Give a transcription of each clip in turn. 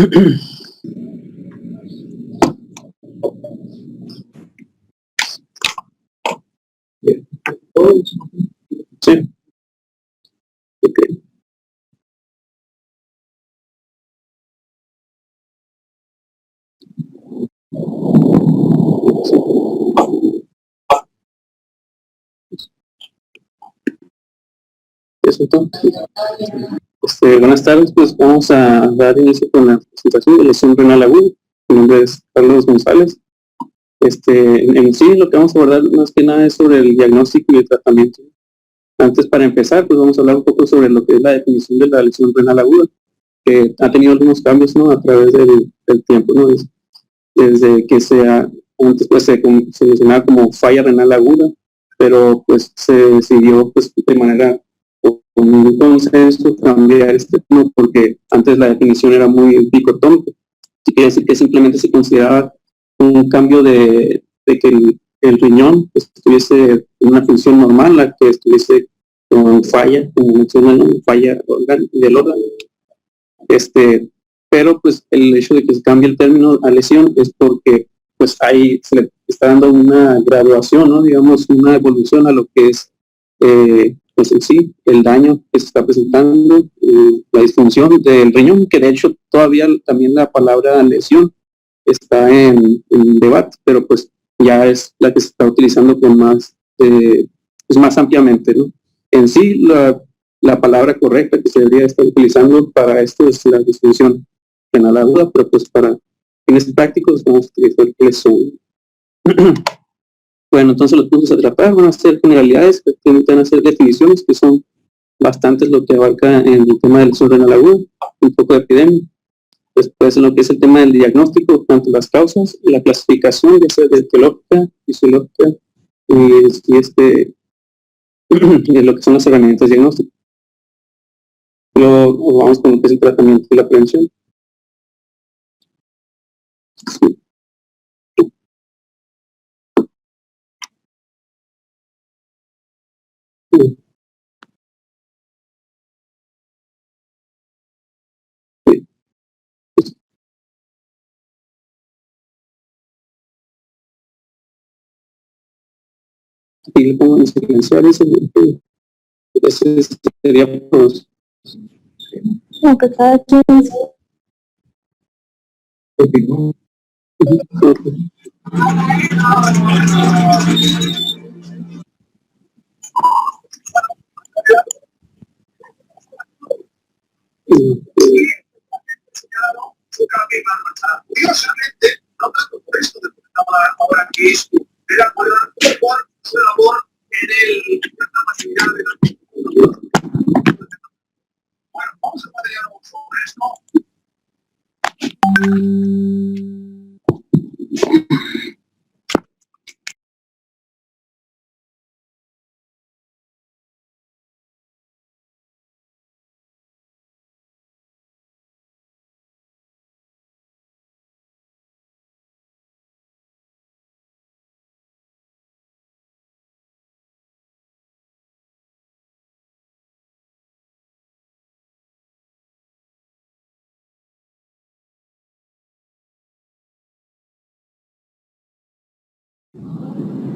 Sí. Okay. Eso entonces. Buenas tardes, pues vamos a dar inicio con la presentación de lesión renal aguda. Mi nombre es Carlos González. En sí, lo que vamos a abordar más que nada es sobre el diagnóstico y el tratamiento. Antes, para empezar, pues vamos a hablar un poco sobre lo que es la definición de la lesión renal aguda, que ha tenido algunos cambios, ¿no?, a través del tiempo, ¿no? Desde que antes pues se mencionaba como falla renal aguda, pero pues se decidió pues de manera con un consenso cambiar este tema, porque antes la definición era muy dicotómica. Quiere decir que simplemente se consideraba un cambio de que el riñón pues, estuviese en una función normal, la que estuviese con falla, como mencionan, falla del órgano. Pero pues el hecho de que se cambie el término a lesión es porque pues ahí se le está dando una graduación, ¿no?, digamos, una evolución a lo que es pues en sí el daño que se está presentando, la disfunción del riñón, que de hecho todavía también la palabra lesión está en debate, pero pues ya es la que se está utilizando con más, pues más ampliamente, ¿no? En sí, la palabra correcta que se debería estar utilizando para esto es la disfunción renal aguda, pero pues para fines prácticos vamos a utilizar lesión. Bueno, entonces los puntos a tratar van a ser generalidades, que van a ser definiciones, que son bastantes lo que abarca en el tema de lesión renal aguda, un poco de epidemia. Después, en lo que es el tema del diagnóstico, tanto las causas, la clasificación, ya sea de etiológica, fisiológica, y y lo que son las herramientas diagnósticas. Luego vamos con lo que es el tratamiento y la prevención. Sí. Y le pongo en silenciar ese sería pues, aunque cada quien Curiosamente, no tanto por esto de lo que estaba ahora que es era por su labor en la capacidad de la. Bueno, vamos a poner algo sobre esto.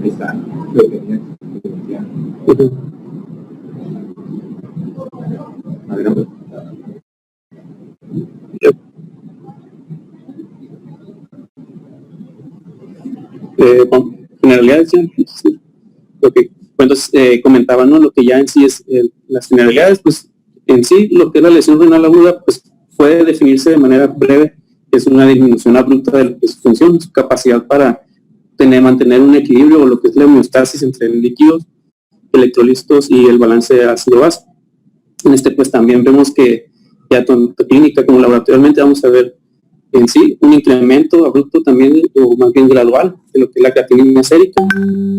Ahí está, lo que tenía. Adelante. Generalidades, sí. Okay. Entonces comentaba, ¿no?, lo que ya en sí es las generalidades, pues en sí lo que es la lesión renal aguda pues puede definirse de manera breve, que es una disminución abrupta de su función, su capacidad para mantener un equilibrio, o lo que es la homeostasis entre líquidos, electrolitos y el balance de ácido-base. En pues también vemos que ya tanto clínica como laboratorialmente vamos a ver en sí un incremento abrupto también, o más bien gradual, de lo que es la creatinina sérica,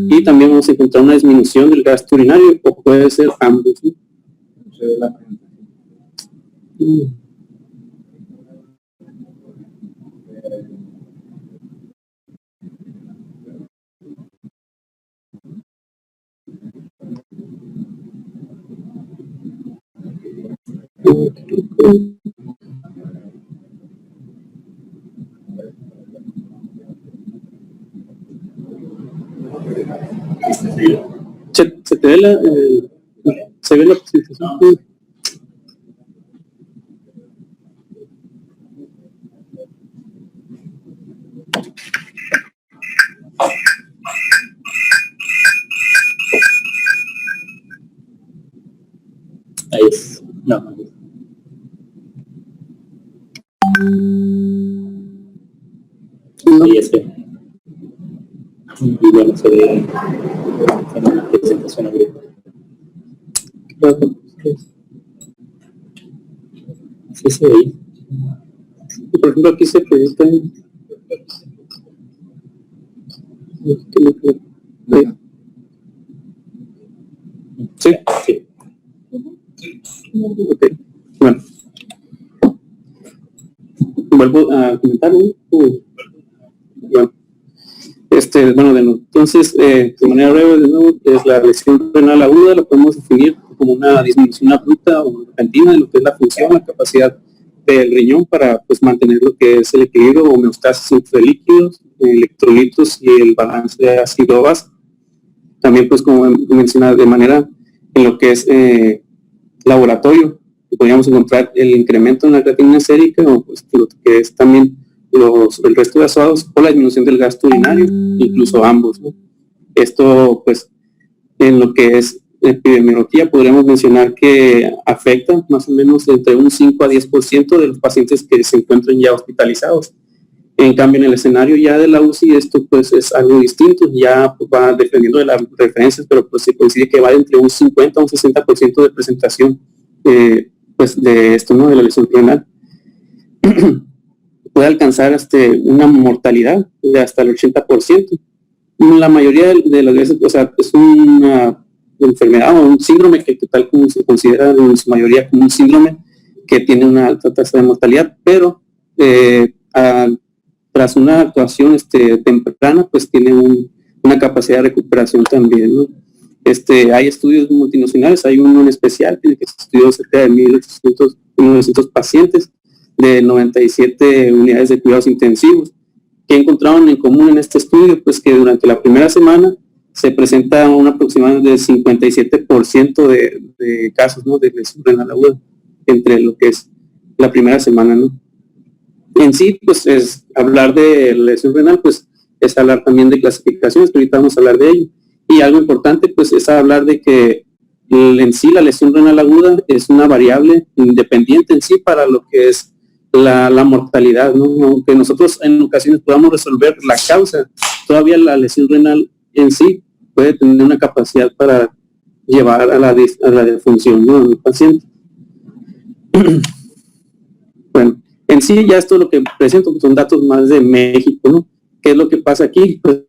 y también vamos a encontrar una disminución del gasto urinario, o puede ser ambos, ¿no? ¿Se te ve se ve la presentación? Ahí es. No. Sí, ese. Y bueno, se ve en una presentación abierta. Sí se ve. Por ejemplo, aquí se proyecta. Sí. Sí. Ok. Bueno. Vuelvo a comentar, ¿no? Bueno. Entonces, de manera breve, de nuevo, es la lesión renal aguda, la podemos definir como una disminución abrupta o repentina de lo que es la función, la capacidad del riñón para pues mantener lo que es el equilibrio o homeostasis entre líquidos, electrolitos y el balance de ácido-base. También, pues, como mencionaba, de manera en lo que es laboratorio, podríamos encontrar el incremento en la creatinina sérica o pues, lo que es también el resto de azoados o la disminución del gasto urinario, incluso ambos, ¿no? Esto, pues, en lo que es epidemiología, podríamos mencionar que afecta más o menos entre un 5 a 10% de los pacientes que se encuentran ya hospitalizados. En cambio, en el escenario ya de la UCI, esto pues es algo distinto, ya pues, va dependiendo de las referencias, pero pues se coincide que va entre un 50 a un 60% de presentación pues de esto, ¿no? De la lesión renal. Puede alcanzar una mortalidad de hasta el 80%. La mayoría de las veces, o sea, es una enfermedad o un síndrome que tal como se considera en su mayoría como un síndrome que tiene una alta tasa de mortalidad, pero tras una actuación temprana, pues tiene una capacidad de recuperación también, ¿no? Hay estudios multinacionales, hay uno en especial que se estudió cerca de 1.900 pacientes de 97 unidades de cuidados intensivos, que encontraron en común en este estudio, pues que durante la primera semana se presenta un aproximado del 57% de casos, ¿no? De lesión renal aguda entre lo que es la primera semana, ¿no? En sí, pues es hablar de lesión renal, pues es hablar también de clasificaciones, que ahorita vamos a hablar de ello. Y algo importante, pues es hablar de que en sí la lesión renal aguda es una variable independiente en sí para lo que es la mortalidad, ¿no? Aunque nosotros en ocasiones podamos resolver la causa, todavía la lesión renal en sí puede tener una capacidad para llevar a la defunción, ¿no? del paciente. Bueno, en sí ya esto lo que presento pues, son datos más de México, ¿no? ¿Qué es lo que pasa aquí? Pues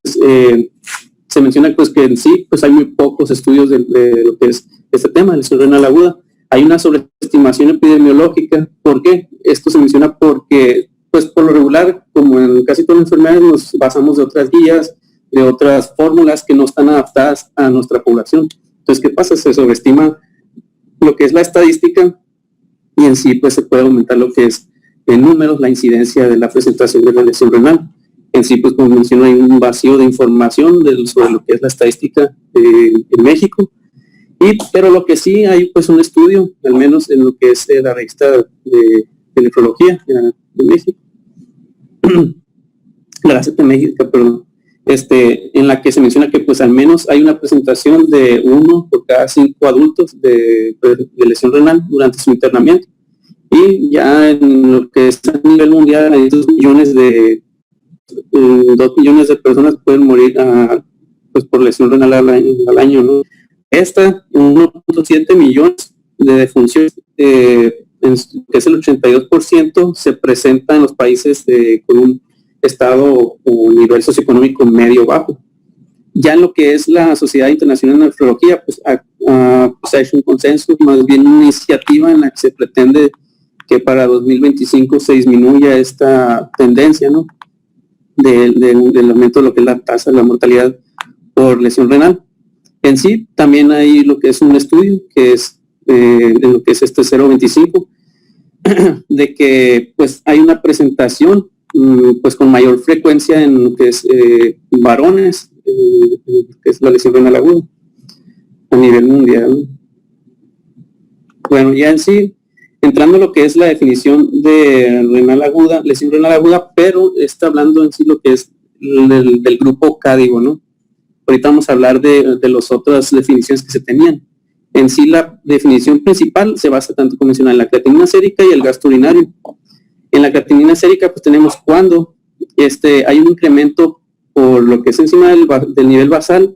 se menciona pues que en sí pues hay muy pocos estudios de lo que es este tema, la lesión renal aguda. Hay una sobreestimación epidemiológica. ¿Por qué? Esto se menciona porque, pues por lo regular, como en casi todas las enfermedades, nos basamos de otras guías, de otras fórmulas que no están adaptadas a nuestra población. Entonces, ¿qué pasa? Se sobreestima lo que es la estadística y en sí, pues se puede aumentar lo que es en números la incidencia de la presentación de la lesión renal. En sí, pues como menciono, hay un vacío de información sobre lo que es la estadística en México. Pero lo que sí hay pues un estudio, al menos en lo que es la revista de nefrología de México, la Gaceta Médica, perdón, en la que se menciona que pues al menos hay una presentación de 1 por cada 5 adultos de lesión renal durante su internamiento. Y ya en lo que es a nivel mundial hay 2 millones de personas pueden morir pues por lesión renal al año, ¿no? 1.7 millones de defunciones, que es el 82%, se presenta en los países con un estado o nivel socioeconómico medio bajo. Ya en lo que es la Sociedad Internacional de Nefrología, pues ha hecho un consenso, más bien una iniciativa en la que se pretende que para 2025 se disminuya esta tendencia, ¿no? del aumento de lo que es la tasa de la mortalidad por lesión renal. En sí, también hay lo que es un estudio, que es de lo que es 0.25, de que pues hay una presentación pues con mayor frecuencia en lo que es varones que es la lesión renal aguda a nivel mundial, ¿no? Bueno, ya en sí, entrando a lo que es la definición de renal aguda, lesión renal aguda, pero está hablando en sí lo que es del grupo cádigo, ¿no? Ahorita vamos a hablar de las otras definiciones que se tenían. En sí, la definición principal se basa tanto como mencionar en la creatinina sérica y el gasto urinario. En la creatinina sérica, pues tenemos cuando hay un incremento por lo que es encima del nivel basal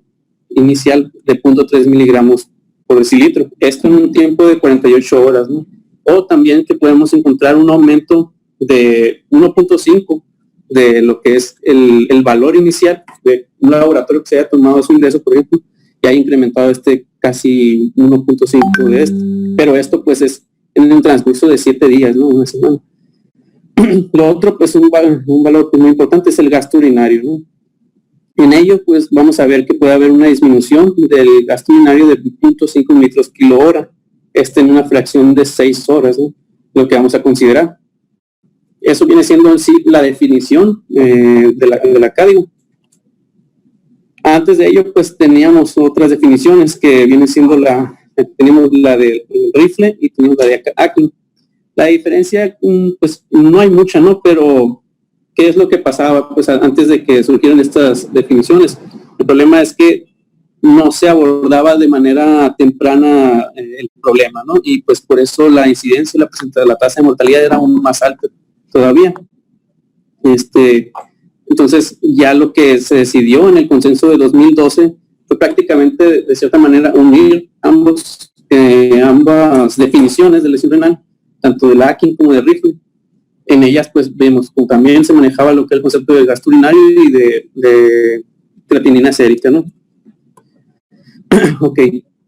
inicial de 0.3 miligramos por decilitro. Esto en un tiempo de 48 horas, ¿no? O también que podemos encontrar un aumento de 1.5 de lo que es el valor inicial de un laboratorio que se haya tomado su ingreso, por ejemplo, y haya incrementado casi 1.5 de esto. Pero esto pues es en un transcurso de 7 días, ¿no? Una semana. Lo otro, pues un valor muy importante es el gasto urinario, ¿no? En ello, pues vamos a ver que puede haber una disminución del gasto urinario de 0.5 litros kilo hora, en una fracción de 6 horas, ¿no? Lo que vamos a considerar. Eso viene siendo en sí la definición de la cádigo. Antes de ello, pues teníamos otras definiciones que viene siendo tenemos la del rifle y tenemos la de Akin. La diferencia, pues no hay mucha, ¿no? Pero, ¿qué es lo que pasaba pues antes de que surgieran estas definiciones? El problema es que no se abordaba de manera temprana el problema, ¿no? Y pues por eso la incidencia, la tasa de mortalidad era aún más alta todavía. Entonces, ya lo que se decidió en el consenso de 2012 fue prácticamente, de cierta manera, unir ambas definiciones de lesión renal, tanto de la Akin como de rifle. En ellas, pues, vemos como también se manejaba lo que es el concepto de gasto urinario y de creatinina sérica, ¿no? Ok,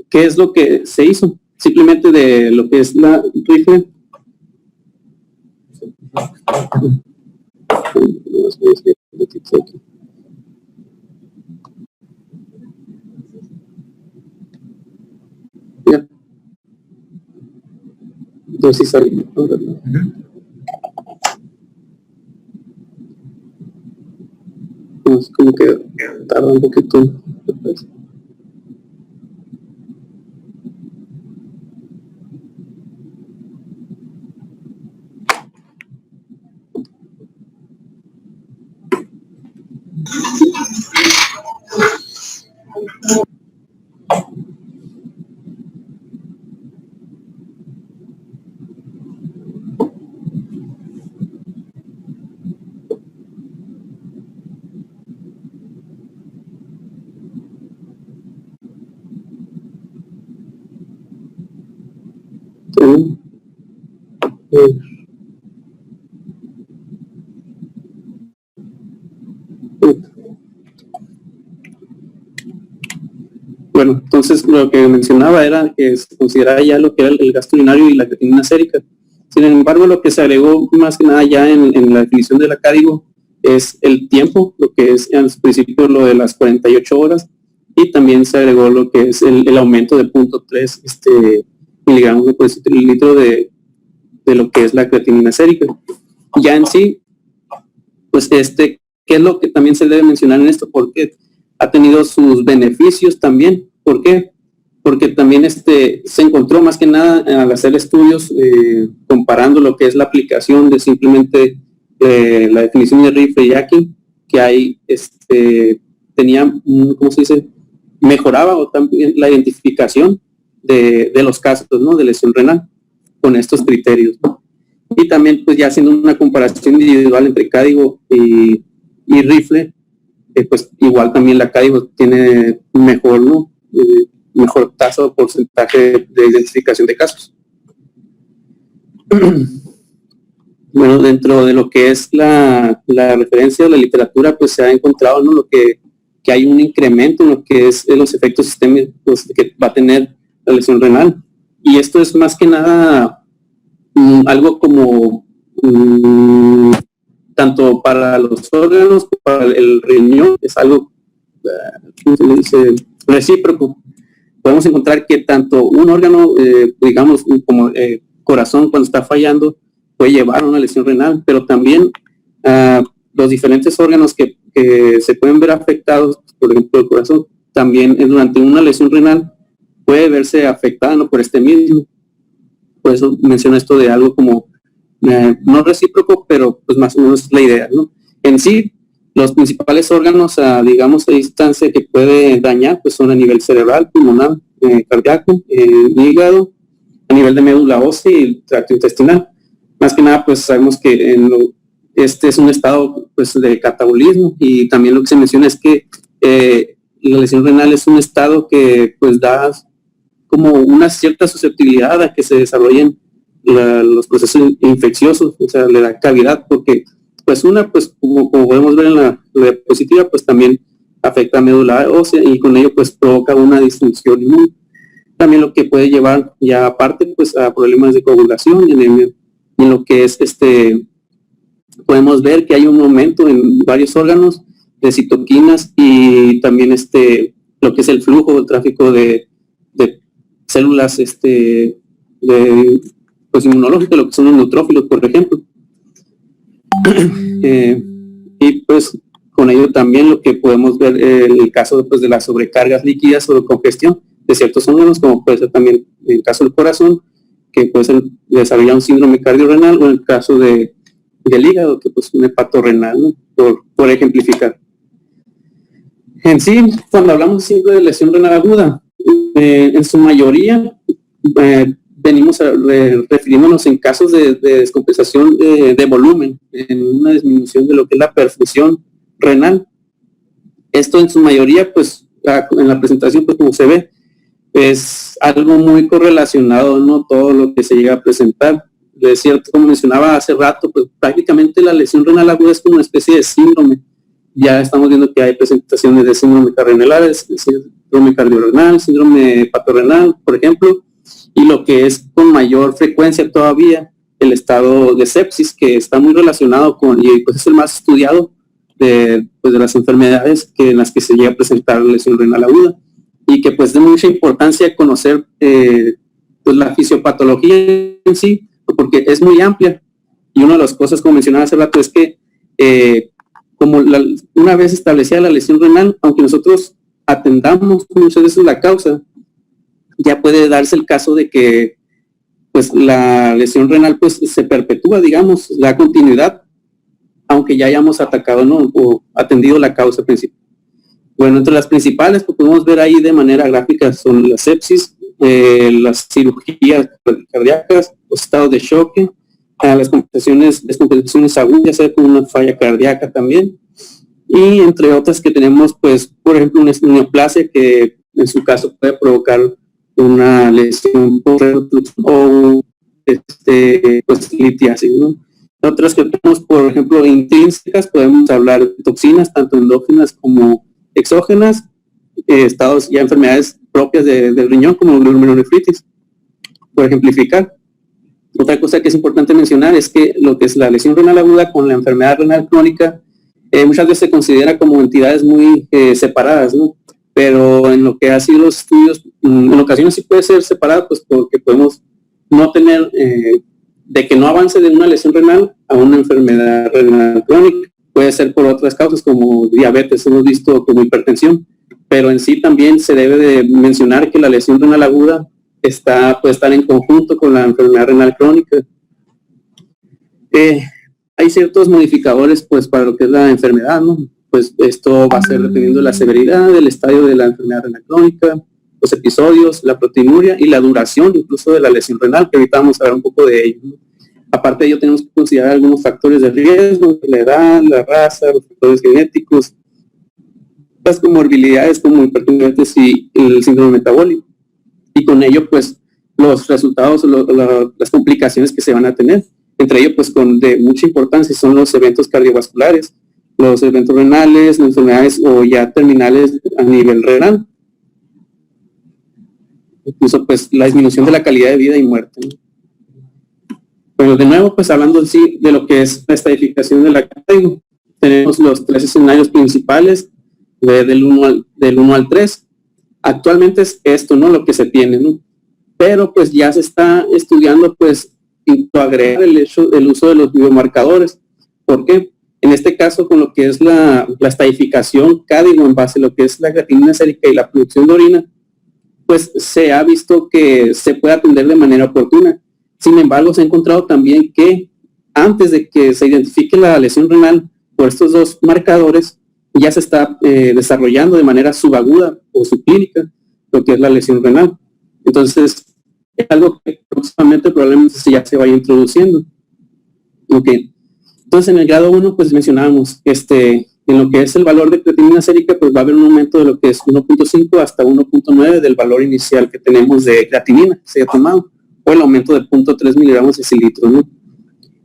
¿qué es lo que se hizo? Simplemente de lo que es la rifle. Ya. Entonces salió. Pues como que tarda un poquito. Bueno, entonces lo que mencionaba era que se consideraba ya lo que era el gasto urinario y la creatinina sérica. Sin embargo, lo que se agregó más que nada ya en la definición de la cádigo es el tiempo, lo que es al principio lo de las 48 horas, y también se agregó lo que es el aumento de 0.3 miligramos por litro de lo que es la creatinina sérica. Ya en sí, pues ¿qué es lo que también se debe mencionar en esto? Porque ha tenido sus beneficios también. ¿Por qué? Porque también se encontró más que nada al hacer estudios comparando lo que es la aplicación de simplemente la definición de rifle y Akin, que hay, tenía, ¿cómo se dice? Mejoraba o también la identificación de los casos, ¿no? De lesión renal con estos criterios, ¿no? Y también, pues ya haciendo una comparación individual entre cádigo y rifle, pues igual también la cádigo tiene mejor, ¿no? Mejor tasa o porcentaje de identificación de casos. Bueno, dentro de lo que es la referencia de la literatura, pues se ha encontrado, ¿no? Lo que hay un incremento en lo que es los efectos sistémicos que va a tener la lesión renal. Y esto es más que nada algo como tanto para los órganos como para el riñón, es algo, ¿cómo se le dice? Recíproco. Podemos encontrar que tanto un órgano, digamos, como corazón, cuando está fallando, puede llevar a una lesión renal, pero también los diferentes órganos que que se pueden ver afectados, por ejemplo, el corazón, también durante una lesión renal puede verse afectada, ¿no?, por este mismo. Por eso menciono esto de algo como no recíproco, pero pues más o menos es la idea, ¿no? En sí, los principales órganos digamos, a distancia que puede dañar, pues son a nivel cerebral, pulmonar, cardíaco, hígado, a nivel de médula ósea y el tracto intestinal. Más que nada, pues sabemos que este es un estado, pues, de catabolismo, y también lo que se menciona es que la lesión renal es un estado que pues da como una cierta susceptibilidad a que se desarrollen los procesos infecciosos, o sea, le da cavidad, porque pues como podemos ver en la diapositiva, pues también afecta a médula ósea y con ello pues provoca una disfunción inmune. También lo que puede llevar ya aparte pues a problemas de coagulación y en lo que es podemos ver que hay un aumento en varios órganos de citoquinas y también lo que es el flujo, el tráfico de células pues inmunológicas, lo que son los neutrófilos, por ejemplo. Y pues con ello también lo que podemos ver el caso pues, de las sobrecargas líquidas o de congestión de ciertos órganos, como puede ser también en el caso del corazón, que puede ser desarrollar un síndrome cardiorrenal, o en el caso del hígado, que pues un hepatorrenal, ¿no?, por ejemplificar. En sí, cuando hablamos siempre de lesión renal aguda, en su mayoría venimos refiriéndonos en casos de descompensación de volumen, en una disminución de lo que es la perfusión renal. Esto en su mayoría, pues en la presentación, pues como se ve, es algo muy correlacionado, ¿no?, todo lo que se llega a presentar. Es cierto, como mencionaba hace rato, pues prácticamente la lesión renal aguda es como una especie de síndrome. Ya estamos viendo que hay presentaciones de síndrome cardiorrenal, síndrome cardiorrenal, síndrome hepatorrenal, por ejemplo, y lo que es con mayor frecuencia todavía, el estado de sepsis, que está muy relacionado y pues es el más estudiado de las enfermedades en las que se llega a presentar la lesión renal aguda, y que pues de mucha importancia conocer pues la fisiopatología en sí, porque es muy amplia, y una de las cosas, como mencionaba hace rato, es que como una vez establecida la lesión renal, aunque nosotros atendamos muchas veces la causa, ya puede darse el caso de que pues la lesión renal pues se perpetúa, digamos, la continuidad, aunque ya hayamos atacado, ¿no?, o atendido la causa principal. Bueno, entre las principales que podemos ver ahí de manera gráfica son la sepsis, las cirugías cardíacas, los estados de choque, las descompensaciones agudas, ya sea con una falla cardíaca también, y entre otras que tenemos, pues, por ejemplo, una neoplasia que en su caso puede provocar una lesión o pues litiasis, ¿no? Otras que tenemos, por ejemplo, intrínsecas, podemos hablar de toxinas, tanto endógenas como exógenas, estados ya enfermedades propias del riñón, como glomerulonefritis, por ejemplificar. Otra cosa que es importante mencionar es que lo que es la lesión renal aguda con la enfermedad renal crónica muchas veces se considera como entidades muy separadas, ¿no? Pero en lo que ha sido los estudios, en ocasiones sí puede ser separada, pues porque podemos no tener, de que no avance de una lesión renal a una enfermedad renal crónica. Puede ser por otras causas como diabetes, hemos visto, como hipertensión, pero en sí también se debe de mencionar que la lesión renal aguda puede estar en conjunto con la enfermedad renal crónica. Hay ciertos modificadores pues para lo que es la enfermedad, ¿no? Pues esto va a ser dependiendo de la severidad, del estadio de la enfermedad renal crónica, los episodios, la proteinuria y la duración incluso de la lesión renal, que ahorita vamos a hablar un poco de ello, ¿no? Aparte de ello tenemos que considerar algunos factores de riesgo, la edad, la raza, los factores genéticos, las comorbilidades como hipertensión y el síndrome metabólico. Y con ello, pues, los resultados, las complicaciones que se van a tener. Entre ellos, pues, de mucha importancia son los eventos cardiovasculares, los eventos renales, las enfermedades o ya terminales a nivel renal. Incluso, pues, la disminución de la calidad de vida y muerte, ¿no? Pero de nuevo, pues, hablando en sí de lo que es la estadificación de la CATEGO, tenemos los 3 escenarios principales, del 1 al 3. Actualmente es esto, ¿no?, lo que se tiene, ¿no? Pero pues ya se está estudiando pues agregar el uso de los biomarcadores. ¿Por qué? En este caso, con lo que es la estadificación cádigo en base a lo que es la creatinina sérica y la producción de orina, pues se ha visto que se puede atender de manera oportuna. Sin embargo, se ha encontrado también que antes de que se identifique la lesión renal por estos dos marcadores, ya se está desarrollando de manera subaguda o subclínica lo que es la lesión renal. Entonces, es algo que próximamente probablemente ya se vaya introduciendo. Ok. Entonces, en el grado 1, pues mencionábamos, en lo que es el valor de creatinina sérica, pues va a haber un aumento de lo que es 1.5 hasta 1.9 del valor inicial que tenemos de creatinina que se haya tomado, o el aumento de 0.3 miligramos de cilitro, ¿no?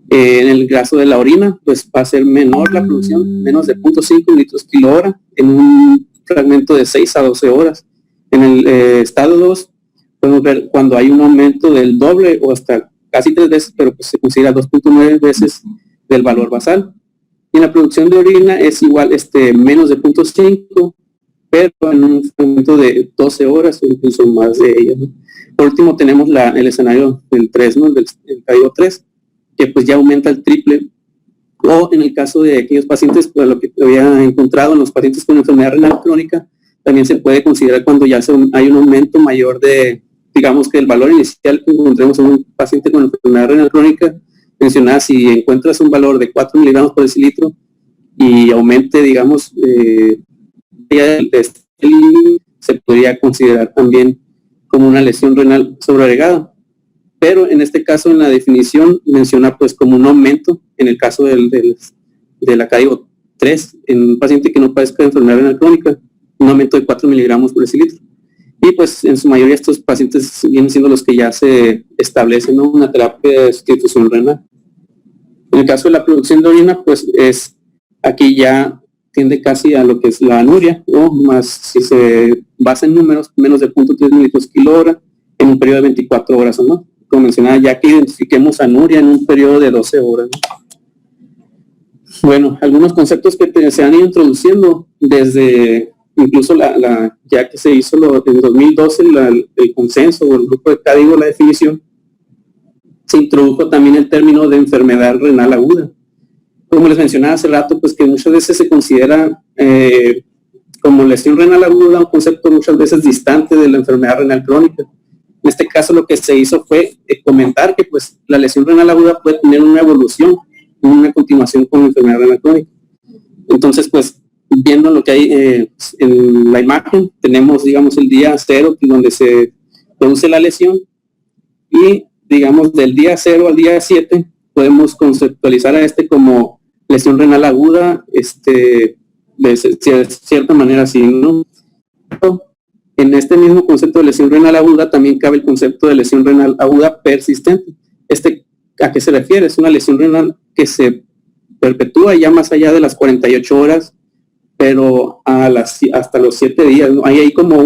En el caso de la orina, pues va a ser menor la producción, menos de 0.5 litros kilo hora en un fragmento de 6 a 12 horas. En el estado 2, podemos ver cuando hay un aumento del doble o hasta casi 3 veces, pero pues se considera 2.9 veces del valor basal. Y en la producción de orina es igual, menos de 0.5, pero en un fragmento de 12 horas o incluso más de ella, ¿no? Por último tenemos el escenario del 3, ¿no? El estadio 3, que pues ya aumenta el triple, o en el caso de aquellos pacientes, pues lo que había encontrado en los pacientes con enfermedad renal crónica, también se puede considerar cuando ya hay un aumento mayor de, digamos que el valor inicial que encontremos en un paciente con enfermedad renal crónica, mencionada, si encuentras un valor de 4 miligramos por decilitro y aumente, digamos, se podría considerar también como una lesión renal sobreagregada. Pero en este caso, en la definición, menciona pues como un aumento, en el caso de la CAIO 3, en un paciente que no padezca de enfermedad renal crónica, un aumento de 4 miligramos por decilitro. Y pues en su mayoría estos pacientes vienen siendo los que ya se establecen, ¿no?, una terapia de sustitución renal. En el caso de la producción de orina, pues aquí ya tiende casi a lo que es la anuria, o más si se basa en números, menos de 0.3 mililitros kilo hora en un periodo de 24 horas o más. Como mencionaba, ya que identifiquemos anuria en un periodo de 12 horas. Bueno, algunos conceptos que se han ido introduciendo desde incluso ya que se hizo en 2012 el consenso o el grupo de CADIGO, la definición, se introdujo también el término de enfermedad renal aguda. Como les mencionaba hace rato, pues que muchas veces se considera como lesión renal aguda un concepto muchas veces distante de la enfermedad renal crónica. En este caso lo que se hizo fue comentar que pues la lesión renal aguda puede tener una evolución, una continuación con la enfermedad renal crónica. Entonces, pues viendo lo que hay en la imagen, tenemos, digamos, el día 0, donde se produce la lesión, y digamos del día 0 al día 7 podemos conceptualizar a como lesión renal aguda, de cierta manera así, ¿no? En este mismo concepto de lesión renal aguda también cabe el concepto de lesión renal aguda persistente. ¿A qué se refiere? Es una lesión renal que se perpetúa ya más allá de las 48 horas, pero hasta los 7 días, ¿no? Hay ahí como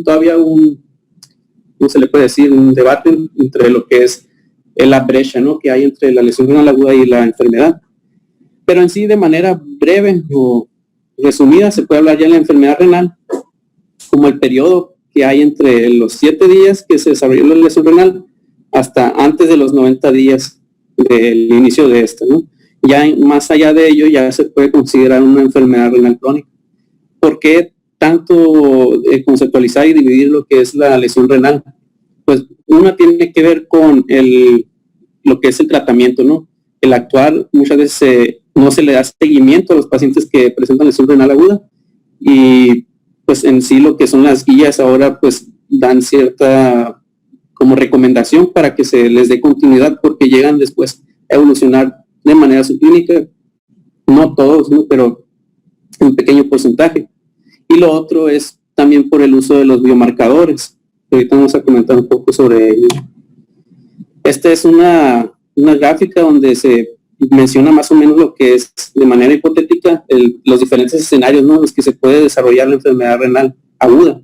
todavía no se le puede decir, un debate entre lo que es la brecha, ¿no?, que hay entre la lesión renal aguda y la enfermedad. Pero en sí, de manera breve o resumida, se puede hablar ya de la enfermedad renal como el periodo que hay entre los 7 días que se desarrolló la lesión renal hasta antes de los 90 días del inicio de esta, ¿no? Ya más allá de ello ya se puede considerar una enfermedad renal crónica. ¿Por qué tanto conceptualizar y dividir lo que es la lesión renal? Pues una tiene que ver con lo que es el tratamiento, ¿no? El actual muchas veces no se le da seguimiento a los pacientes que presentan lesión renal aguda, y pues en sí lo que son las guías ahora pues dan cierta como recomendación para que se les dé continuidad, porque llegan después a evolucionar de manera subclínica, no todos, ¿no?, pero un pequeño porcentaje. Y lo otro es también por el uso de los biomarcadores. Ahorita vamos a comentar un poco sobre ello. Esta es una gráfica donde se menciona más o menos lo que es de manera hipotética los diferentes escenarios, ¿no?, en los que se puede desarrollar la enfermedad renal aguda.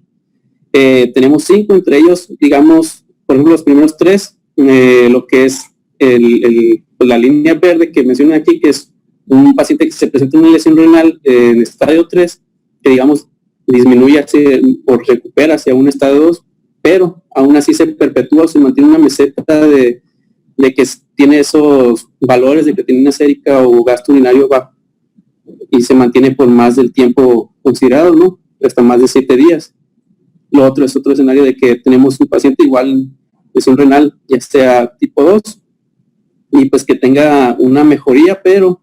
Tenemos 5, entre ellos, digamos, por ejemplo, los primeros 3, lo que es la línea verde que mencionan aquí, que es un paciente que se presenta una lesión renal en estadio 3, que digamos disminuye o recupera hacia un estadio 2, pero aún así se perpetúa o se mantiene una meseta de que tiene esos valores de creatinina sérica o gasto urinario bajo. y se mantiene por más del tiempo considerado, ¿no? Hasta más de 7 días. Lo otro es otro escenario de que tenemos un paciente igual lesión renal, ya sea tipo 2, y pues que tenga una mejoría, pero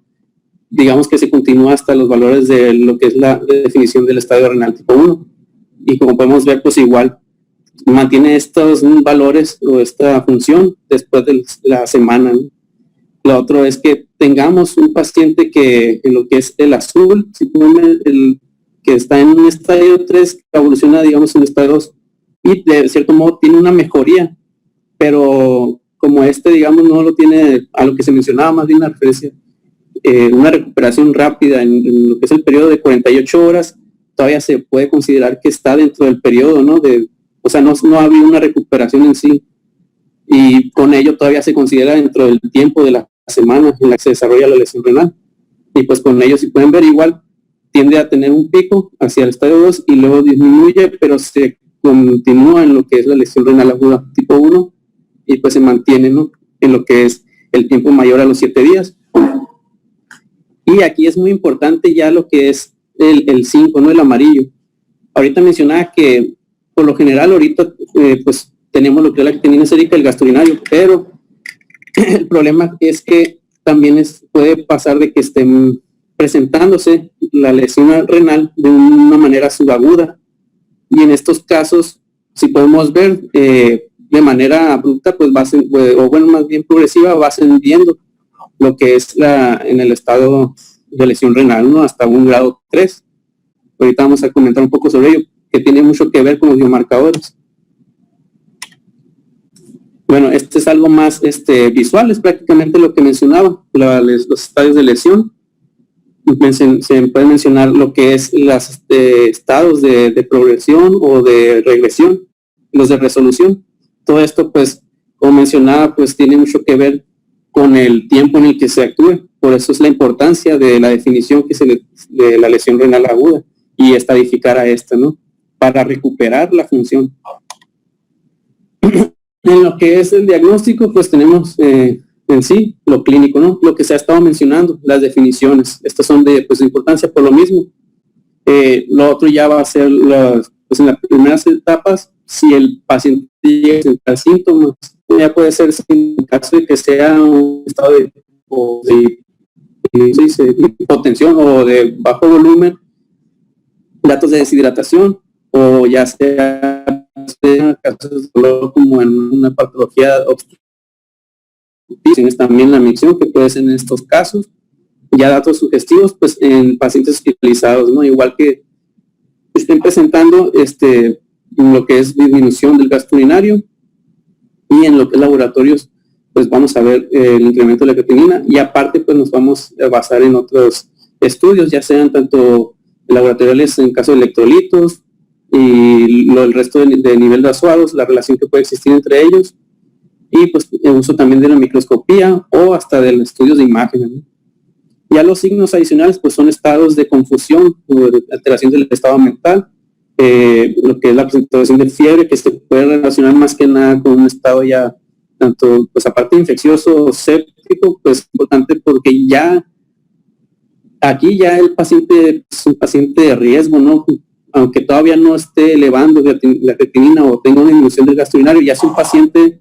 digamos que se continúa hasta los valores de lo que es la definición del estadio renal tipo 1. Y como podemos ver, pues igual mantiene estos valores o esta función después de la semana, ¿no? Lo otro es que tengamos un paciente que en lo que es el azul, si el que está en un estadio 3, que evoluciona, digamos, en un estadio 2, y de cierto modo tiene una mejoría, pero como digamos, no lo tiene a lo que se mencionaba, más bien la referencia, una recuperación rápida en lo que es el periodo de 48 horas, todavía se puede considerar que está dentro del periodo, ¿no? O sea, no ha habido una recuperación en sí, y con ello todavía se considera dentro del tiempo de la semana en la que se desarrolla la lesión renal. Y pues con ello, si pueden ver, igual tiende a tener un pico hacia el estadio 2 y luego disminuye, pero se continúa en lo que es la lesión renal aguda tipo 1 y pues se mantiene, ¿no?, en lo que es el tiempo mayor a los 7 días. Y aquí es muy importante ya lo que es el 5, ¿no?, el amarillo. Ahorita mencionaba que por lo general ahorita pues tenemos lo que es la actinina sérica, el gastrourinario, pero el problema es que también puede pasar de que estén presentándose la lesión renal de una manera subaguda, y en estos casos, si podemos ver, de manera abrupta, pues o bueno, más bien progresiva, va ascendiendo lo que es en el estado de lesión renal, ¿no?, hasta un grado 3. Ahorita vamos a comentar un poco sobre ello, que tiene mucho que ver con los biomarcadores. Bueno, este es algo más visual, es prácticamente lo que mencionaba, los estadios de lesión. Se puede mencionar lo que es los estados de progresión o de regresión, los de resolución. Todo esto, pues, como mencionaba, pues tiene mucho que ver con el tiempo en el que se actúe. Por eso es la importancia de la definición de la lesión renal aguda y estadificar a esta, ¿no?, para recuperar la función. En lo que es el diagnóstico, pues tenemos en sí lo clínico, ¿no?, lo que se ha estado mencionando, las definiciones. Estas son de importancia por lo mismo. Lo otro ya va a ser pues en las primeras etapas, si el paciente llega a presentar síntomas, ya puede ser en caso de que sea un estado de hipotensión o de bajo volumen, datos de deshidratación, o ya sea casos de dolor como en una patología obstructiva, también la micción, que puede ser en estos casos. Ya datos sugestivos, pues en pacientes hospitalizados, ¿no?, igual que estén presentando lo que es disminución del gasto urinario, y en lo que es laboratorios, pues vamos a ver el incremento de la creatinina, y aparte pues nos vamos a basar en otros estudios, ya sean tanto laboratoriales en caso de electrolitos y el resto de nivel de azuados, la relación que puede existir entre ellos, y pues el uso también de la microscopía o hasta de los estudios de imágenes, ¿no? Ya los signos adicionales pues son estados de confusión o de alteración del estado mental, lo que es la presentación de fiebre, que se puede relacionar más que nada con un estado ya tanto, pues aparte infeccioso o séptico, pues importante porque ya aquí ya el paciente es un paciente de riesgo, ¿no?, aunque todavía no esté elevando la creatinina o tenga una disminución del gasto urinario, ya es un paciente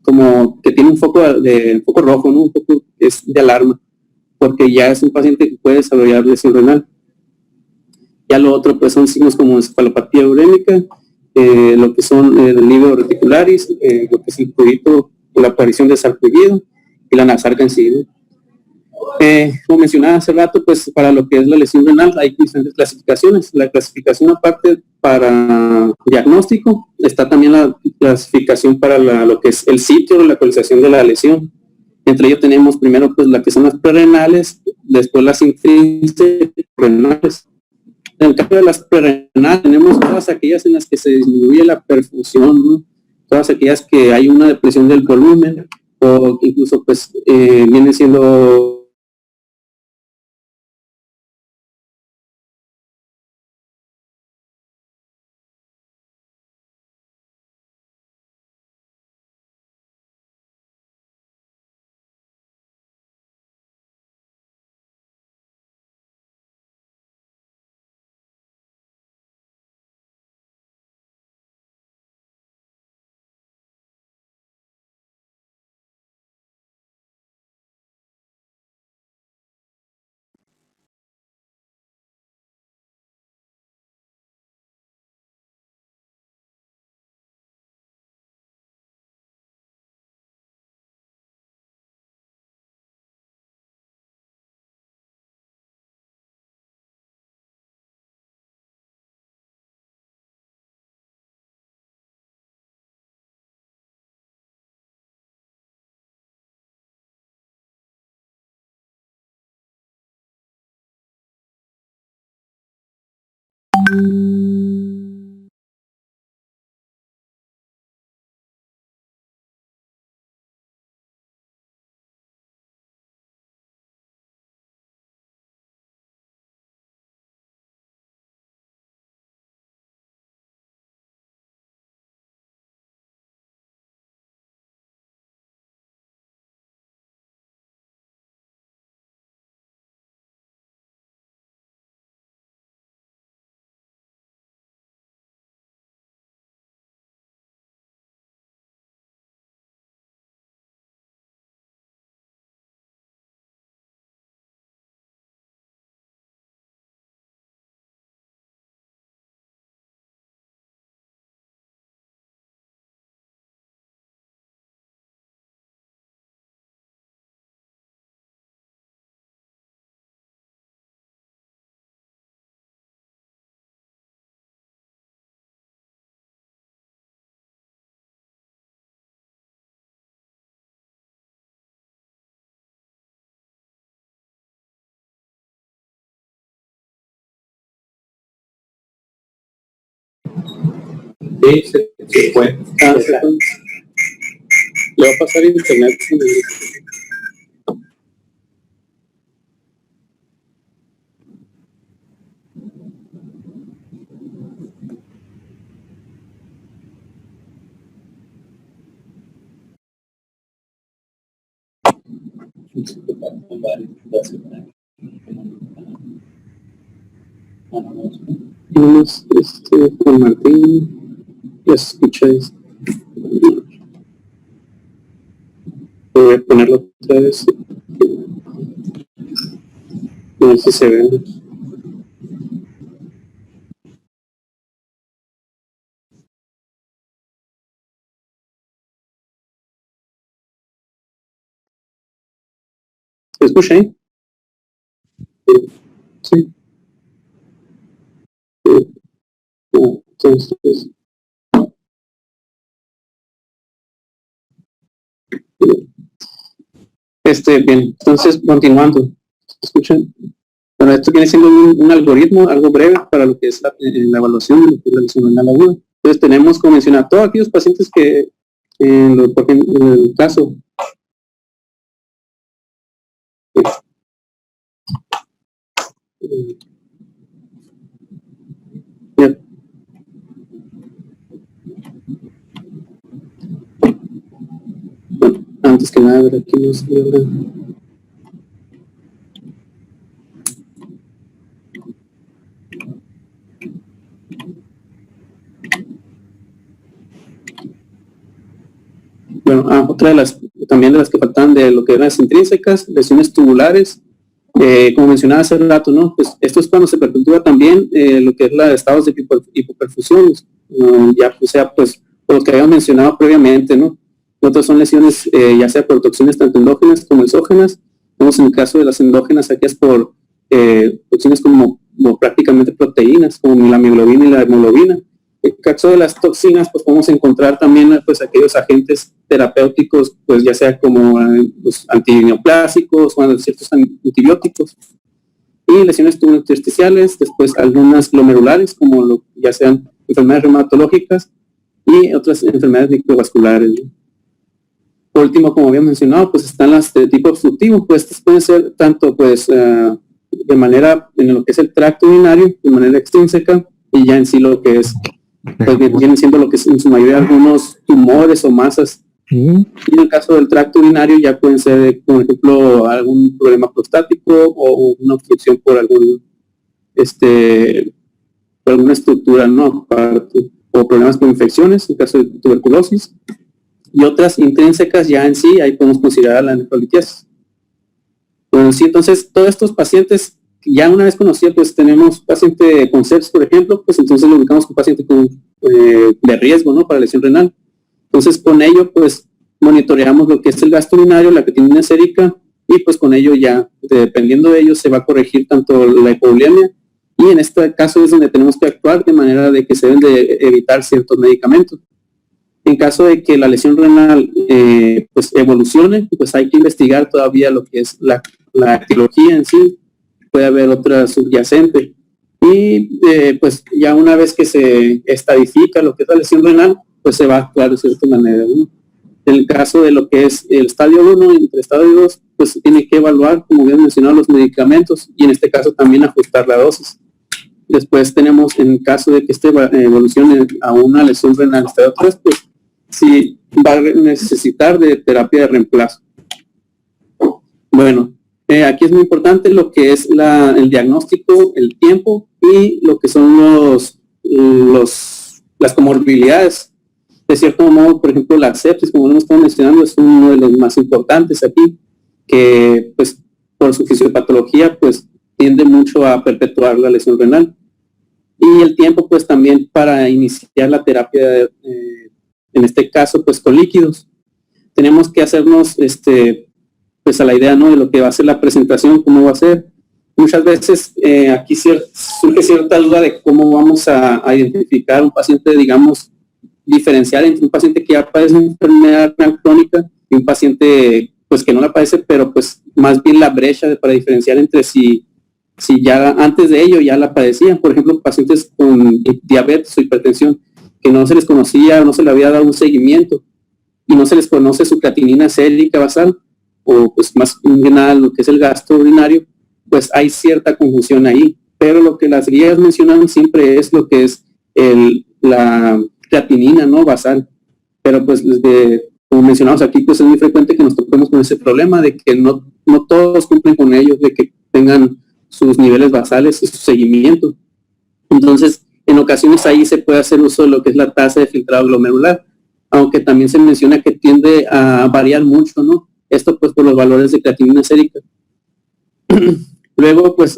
como que tiene un foco rojo, ¿no?, un foco es de alarma, porque ya es un paciente que puede desarrollar lesión renal. Ya lo otro pues son signos como encefalopatía urémica, lo que son el líquido reticularis, lo que es el fluido o la aparición de sarpullido y la nasarca en sí, ¿no? Como mencionaba hace rato, pues para lo que es la lesión renal hay diferentes clasificaciones. La clasificación aparte para diagnóstico, está también la clasificación para lo que es el sitio de la localización de la lesión. Entre ellos tenemos primero pues la que son las prerrenales, después las intrinserenales. En el caso de las prerrenales tenemos todas aquellas en las que se disminuye la perfusión, ¿no?, todas aquellas que hay una depresión del volumen, o incluso pues viene siendo Sí, se puede. Se puede. Le va a pasar internet. Vamos, Juan Martín, ya escucháis. Voy a ponerlo otra vez. A ver si se ve. ¿Se escucha ahí? Sí. Entonces, bien, entonces continuando, ¿se escuchan? Bueno, esto viene siendo un algoritmo, algo breve para lo que es la evaluación de lo que es la lesión renal aguda. Entonces tenemos, como mencionar, todos aquellos pacientes que, por ejemplo, en el caso, bueno, antes que nada, ver aquí no se ve. Bueno, otra de las, también de las que faltan de lo que eran las intrínsecas, lesiones tubulares, como mencionaba hace rato, ¿no? Pues esto es cuando se perpetúa también lo que es la estados de hipoperfusión, ya sea pues por lo que habíamos mencionado previamente, ¿no? Otras son lesiones ya sea por toxinas tanto endógenas como exógenas. Vemos en el caso de las endógenas, aquellas por toxinas como prácticamente proteínas, como la mioglobina y la hemoglobina. En el caso de las toxinas, pues podemos encontrar también pues aquellos agentes terapéuticos, pues ya sea como los antineoplásicos o ciertos antibióticos. Y lesiones tubulointersticiales, después algunas glomerulares, como ya sean enfermedades reumatológicas y otras enfermedades microvasculares. Por último, como había mencionado, pues están las de tipo obstructivo, pues estas pueden ser tanto pues de manera en lo que es el tracto urinario, de manera extrínseca, y ya en sí lo que es pues vienen siendo lo que es en su mayoría algunos tumores o masas. Y en el caso del tracto urinario ya pueden ser, por ejemplo, algún problema prostático o una obstrucción por algún por alguna estructura, ¿no? O problemas con infecciones, en caso de tuberculosis. Y otras intrínsecas ya en sí, ahí podemos considerar la nefrolitiasis. Bueno, sí, entonces todos estos pacientes ya una vez conocidos, pues tenemos paciente con sepsis, por ejemplo, pues entonces lo ubicamos con paciente de riesgo, ¿no? Para lesión renal. Entonces con ello, pues monitoreamos lo que es el gasto urinario, la creatinina sérica, y pues con ello ya, dependiendo de ello, se va a corregir tanto la hipoglucemia, y en este caso es donde tenemos que actuar de manera de que se deben de evitar ciertos medicamentos. En caso de que la lesión renal pues evolucione, pues hay que investigar todavía lo que es la etiología en sí. Puede haber otra subyacente. Y pues ya una vez que se estadifica lo que es la lesión renal, pues se va a actuar de cierta manera, ¿no? En el caso de lo que es el estadio 1 y el estadio 2, pues tiene que evaluar, como bien mencionado, los medicamentos y en este caso también ajustar la dosis. Después tenemos, en caso de que este evolucione a una lesión renal estadio 3, pues sí va a necesitar de terapia de reemplazo. Bueno, aquí es muy importante lo que es el diagnóstico, el tiempo y lo que son las comorbilidades. De cierto modo, por ejemplo, la sepsis, como lo hemos estado mencionando, es uno de los más importantes aquí, que pues por su fisiopatología pues tiende mucho a perpetuar la lesión renal. Y el tiempo pues también para iniciar la terapia, en este caso pues con líquidos. Tenemos que hacernos pues a la idea, ¿no?, de lo que va a ser la presentación, cómo va a ser. Muchas veces aquí surge cierta duda de cómo vamos a identificar un paciente, digamos, diferenciar entre un paciente que ya padece una enfermedad crónica y un paciente pues que no la padece, pero pues más bien la brecha para diferenciar entre si ya antes de ello ya la padecían. Por ejemplo, pacientes con diabetes o hipertensión que no se les conocía, no se le había dado un seguimiento y no se les conoce su creatinina sérica basal o pues más que nada lo que es el gasto urinario, pues hay cierta confusión ahí. Pero lo que las guías mencionan siempre es lo que es la creatinina, ¿no?, basal. Pero pues como mencionamos aquí, pues es muy frecuente que nos topemos con ese problema de que no todos cumplen con ellos, de que tengan sus niveles basales y su seguimiento. Entonces, en ocasiones ahí se puede hacer uso de lo que es la tasa de filtrado glomerular, aunque también se menciona que tiende a variar mucho, ¿no? Esto pues por los valores de creatinina sérica. Luego, pues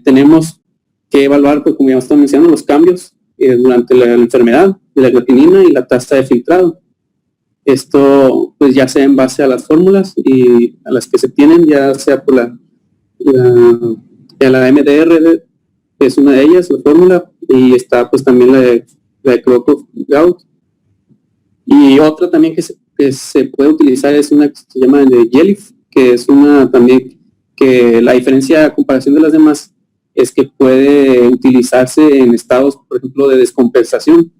tenemos que evaluar, pues como ya estamos mencionando, los cambios durante la enfermedad de la creatinina y la tasa de filtrado. Esto pues ya sea en base a las fórmulas y a las que se tienen, ya sea por la MDR, que es una de ellas, la fórmula, y está pues también la de Crocop-Gaut. Y otra también que se puede utilizar es una que se llama de Jelif, que es una también que la diferencia a comparación de las demás es que puede utilizarse en estados, por ejemplo, de descompensación.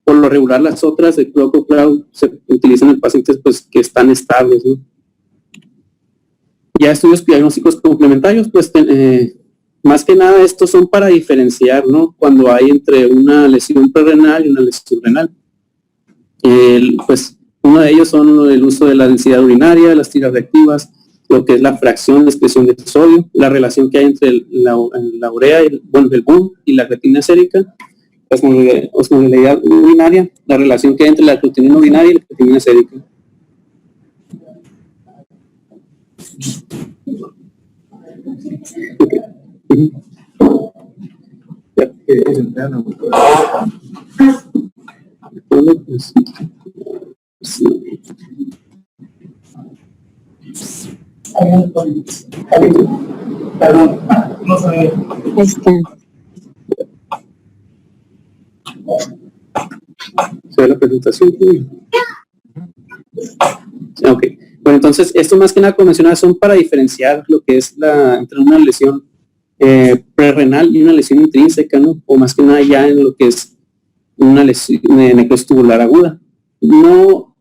Por lo regular, las otras de Crocop-Gaut se utilizan en pacientes pues que están estables, ¿no? Ya estudios diagnósticos complementarios, pues más que nada estos son para diferenciar, ¿no?, cuando hay entre una lesión prerrenal y una lesión renal. Pues uno de ellos son el uso de la densidad urinaria, las tiras reactivas, lo que es la fracción de excreción de sodio, la relación que hay entre la urea, el BUN y la creatinina sérica, la osmolalidad urinaria, la relación que hay entre la creatinina urinaria y la creatinina sérica. Okay. Perdón, no sabía. ¿Se ve la presentación? Ok. Bueno, entonces, esto más que nada, como mencionaba, son para diferenciar lo que es entre una lesión prerrenal y una lesión intrínseca, ¿no? O más que nada ya en lo que es una lesión necrosis tubular aguda. No,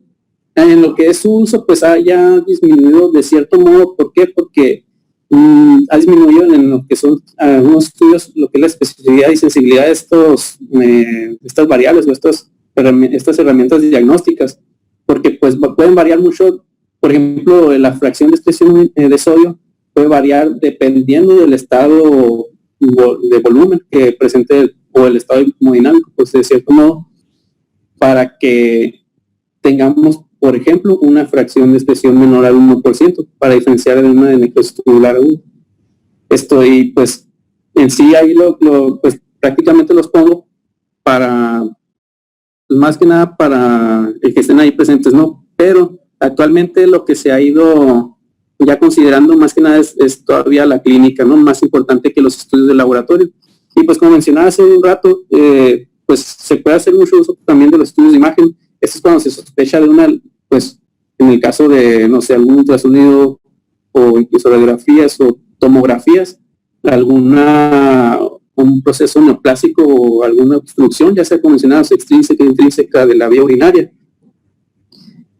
en lo que es su uso, pues ha ya disminuido de cierto modo. ¿Por qué? Porque ha disminuido en lo que son algunos estudios, lo que es la especificidad y sensibilidad de estas variables o estas herramientas diagnósticas, porque pues pueden variar mucho. Por ejemplo, la fracción de excreción de sodio puede variar dependiendo del estado de volumen que presente o el estado hemodinámico, pues de cierto modo, para que tengamos, por ejemplo, una fracción de excreción menor al 1%, para diferenciar de una de necrosis tubular aguda. Esto, y pues en sí ahí pues prácticamente los pongo para, pues más que nada para el que estén ahí presentes, ¿no? Pero actualmente lo que se ha ido ya considerando más que nada es todavía la clínica, ¿no? Más importante que los estudios de laboratorio. Y pues como mencionaba hace un rato, pues se puede hacer mucho uso también de los estudios de imagen. Esto es cuando se sospecha de una, pues en el caso de, no sé, algún ultrasonido o incluso radiografías o tomografías, alguna un proceso neoplásico o alguna obstrucción, ya sea como mencionados, extrínseca e intrínseca de la vía urinaria.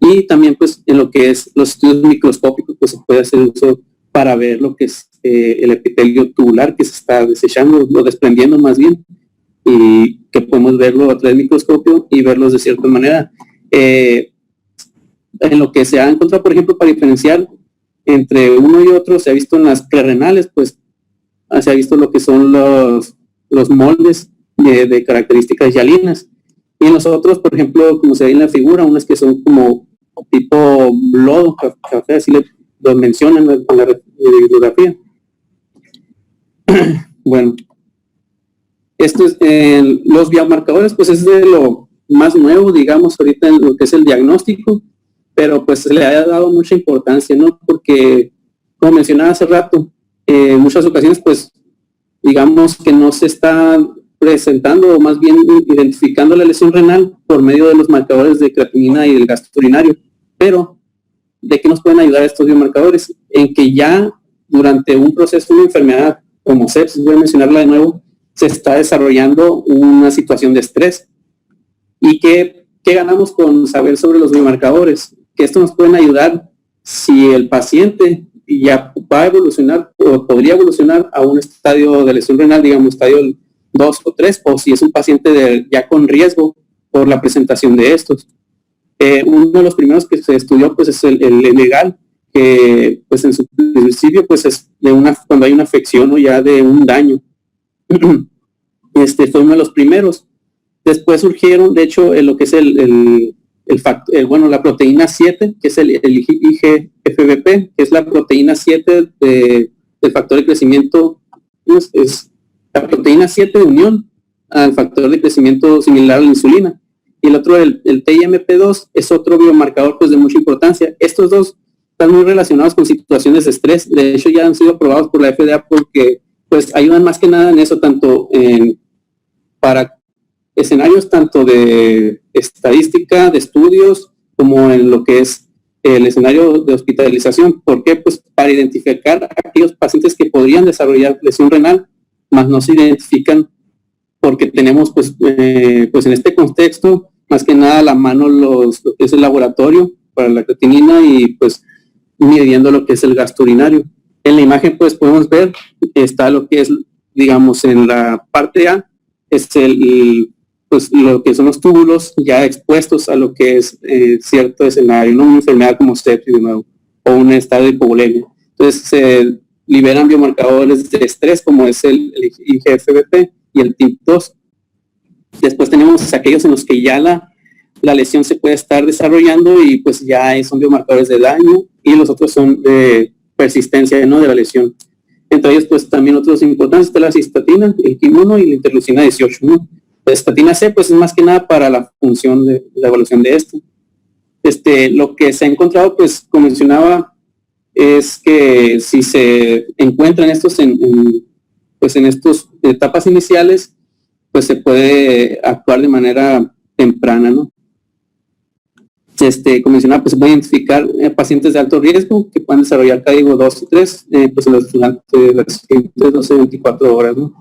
Y también pues en lo que es los estudios microscópicos, pues se puede hacer uso para ver lo que es el epitelio tubular que se está desechando o desprendiendo más bien, y que podemos verlo a través del microscopio y verlos de cierta manera. En lo que se ha encontrado, por ejemplo, para diferenciar entre uno y otro, se ha visto en las prerrenales, pues se ha visto lo que son los moldes de características hialinas. Y nosotros, por ejemplo, como se ve en la figura, unas que son como tipo lodo, café, así lo mencionan en la bibliografía. Bueno, esto es, los biomarcadores, pues es de lo más nuevo, digamos, ahorita en lo que es el diagnóstico, pero pues se le ha dado mucha importancia, ¿no? Porque, como mencionaba hace rato, en muchas ocasiones, pues, digamos que no se está presentando, o más bien identificando la lesión renal por medio de los marcadores de creatinina y del gasto urinario. Pero, ¿de qué nos pueden ayudar estos biomarcadores? En que ya durante un proceso de una enfermedad como sepsis, voy a mencionarla de nuevo, se está desarrollando una situación de estrés. ¿Y qué ganamos con saber sobre los biomarcadores? Que esto nos pueden ayudar si el paciente ya va a evolucionar o podría evolucionar a un estadio de lesión renal, digamos estadio 2 o 3, o si es un paciente ya con riesgo por la presentación de estos. Uno de los primeros que se estudió pues es el legal, que pues en su principio pues es cuando hay una afección o ya de un daño. Fue uno de los primeros. Después surgieron, de hecho, lo que es la proteína 7, que es el IGFBP, que es la proteína 7 del factor de crecimiento, es la proteína 7 de unión al factor de crecimiento similar a la insulina. Y el otro, el TIMP2, es otro biomarcador pues de mucha importancia. Estos dos están muy relacionados con situaciones de estrés. De hecho, ya han sido aprobados por la FDA porque pues ayudan más que nada en eso, tanto para escenarios tanto de estadística, de estudios, como en lo que es el escenario de hospitalización. ¿Por qué? Pues para identificar a aquellos pacientes que podrían desarrollar lesión renal, más no se identifican porque tenemos pues en este contexto más que nada a la mano lo que es el laboratorio para la creatinina y pues midiendo lo que es el gasto urinario. En la imagen pues podemos ver, está lo que es, digamos, en la parte A, es pues lo que son los túbulos ya expuestos a lo que es cierto escenario, ¿no? Una enfermedad como sepsis de nuevo, o un estado de hipovolemia. Entonces se liberan biomarcadores de estrés como es el IGFBP y el TIMP2. Después tenemos aquellos en los que ya la lesión se puede estar desarrollando y pues ya son biomarcadores de daño, y los otros son de persistencia, ¿no? De la lesión. Entre ellos pues también otros importantes está la cistatina, el quimono y la interleucina 18, ¿no? La estatina C pues es más que nada para la función de la evaluación de esto. Lo que se ha encontrado, pues como mencionaba, es que si se encuentran estos en estas etapas iniciales, pues se puede actuar de manera temprana, ¿no? Como mencionaba, pues se puede identificar pacientes de alto riesgo que puedan desarrollar código 2 y 3 pues durante las siguientes 12-24 horas, ¿no?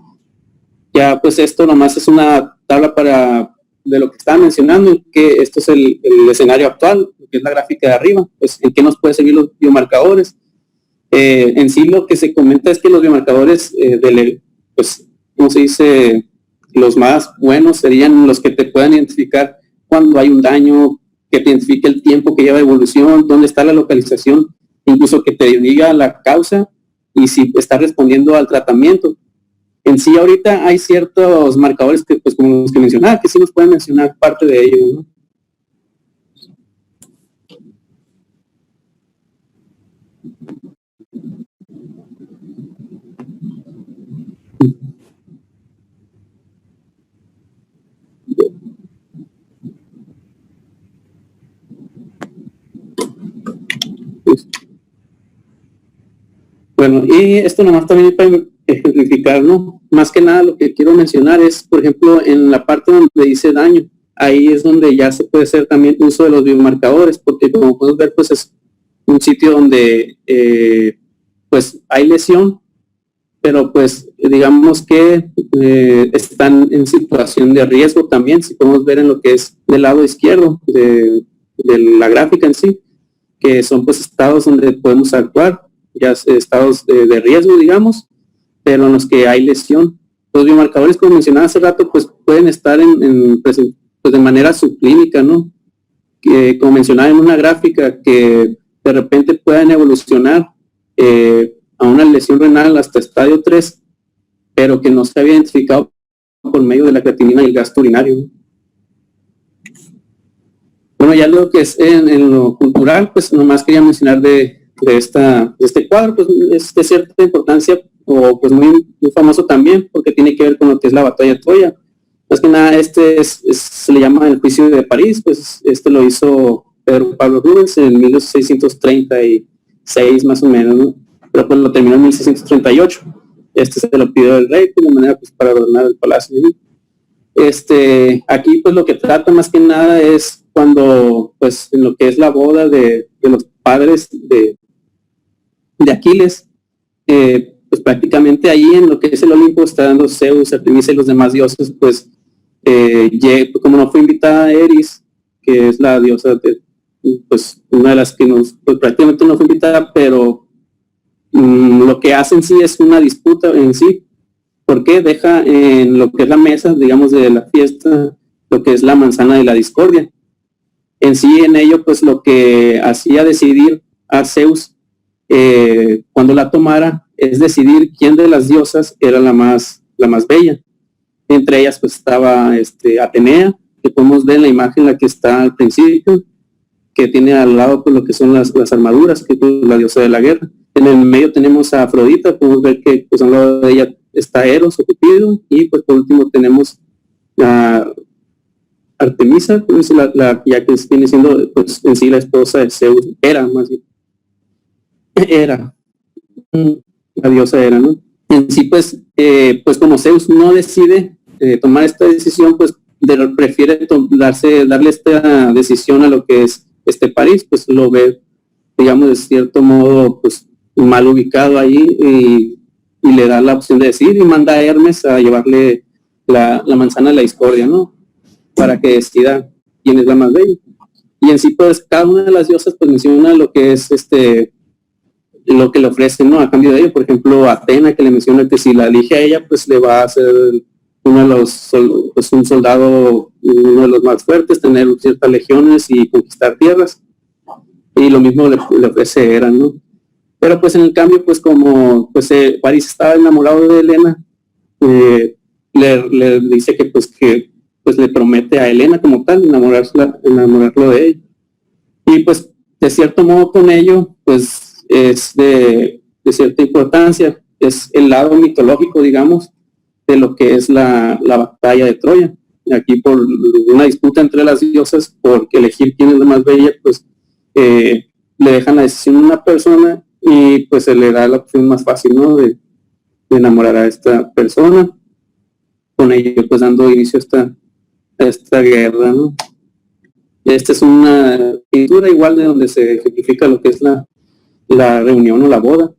Ya pues esto nomás es una tabla de lo que estaba mencionando, que esto es el escenario actual, que es la gráfica de arriba, pues en qué nos puede servir los biomarcadores. En sí lo que se comenta es que los biomarcadores, pues, ¿cómo se dice? Los más buenos serían los que te puedan identificar cuando hay un daño, que te identifique el tiempo que lleva evolución, dónde está la localización, incluso que te diga la causa y si está respondiendo al tratamiento. En sí ahorita hay ciertos marcadores que, pues como los que mencionaba, que sí nos pueden mencionar parte de ellos, ¿no? Bueno, y esto nomás también para ejemplificar, ¿no? Más que nada lo que quiero mencionar es, por ejemplo, en la parte donde dice daño, ahí es donde ya se puede hacer también uso de los biomarcadores, porque como podemos ver, pues es un sitio donde pues hay lesión, pero pues digamos que están en situación de riesgo también, si podemos ver en lo que es del lado izquierdo de la gráfica en sí, que son pues estados donde podemos actuar, ya estados de riesgo, digamos, pero en los que hay lesión. Los biomarcadores, como mencionaba hace rato, pues pueden estar pues de manera subclínica, ¿no? Que, como mencionaba en una gráfica, que de repente puedan evolucionar a una lesión renal hasta estadio 3, pero que no se había identificado por medio de la creatinina y el gasto urinario, ¿no? Bueno, ya lo que es en lo cultural, pues nomás quería mencionar de este cuadro, pues es de cierta importancia, o pues muy famoso también, porque tiene que ver con lo que es la batalla de Troya. Más que nada, se le llama el juicio de París, pues lo hizo Pedro Pablo Rubens en 1636 más o menos, ¿no? Pero pues lo terminó en 1638. Se lo pidió el rey, de manera pues para adornar el palacio, ¿no? Aquí pues lo que trata más que nada es cuando pues en lo que es la boda de los padres de Aquiles, pues prácticamente ahí en lo que es el Olimpo está dando Zeus, Artemisa y los demás dioses, pues como no fue invitada Eris, que es la diosa pues una de las que pues prácticamente no fue invitada, pero lo que hacen sí es una disputa en sí, porque deja en lo que es la mesa, digamos, de la fiesta, lo que es la manzana de la discordia. En sí, en ello, pues lo que hacía decidir a Zeus cuando la tomara es decidir quién de las diosas era la más bella. Entre ellas pues estaba Atenea, que podemos ver en la imagen la que está al principio, que tiene al lado pues lo que son las armaduras, que es la diosa de la guerra. En el medio tenemos a Afrodita, podemos ver que pues al lado de ella está Eros o Cupido, y pues por último tenemos a Artemisa, pues, ya que viene siendo pues en sí la esposa de Zeus, Hera más bien. Era la diosa Hera, ¿no? En sí pues como Zeus no decide tomar esta decisión, pues prefiere darle esta decisión a lo que es París, pues lo ve, digamos, de cierto modo pues mal ubicado ahí, y le da la opción de decidir y manda a Hermes a llevarle la manzana de la discordia, ¿no? Para que decida quién es la más bella. Y en sí pues cada una de las diosas pues menciona lo que es lo que le ofrecen, ¿no? A cambio de ello, por ejemplo, Atena, que le menciona que si la elige a ella, pues le va a hacer un soldado, uno de los más fuertes, tener ciertas legiones y conquistar tierras. Y lo mismo le ofrece Hera, ¿no? Pero pues en el cambio, pues como pues París estaba enamorado de Helena, le dice que le promete a Helena como tal enamorarlo de ella. Y pues de cierto modo con ello, pues es de cierta importancia, es el lado mitológico, digamos, de lo que es la batalla de Troya. Aquí por una disputa entre las diosas, por elegir quién es la más bella, pues le dejan la decisión a una persona y pues se le da la opción más fácil, ¿no? De enamorar a esta persona, con ello pues dando inicio a esta guerra, ¿no? Esta es una pintura igual de donde se ejemplifica lo que es la reunión o la boda.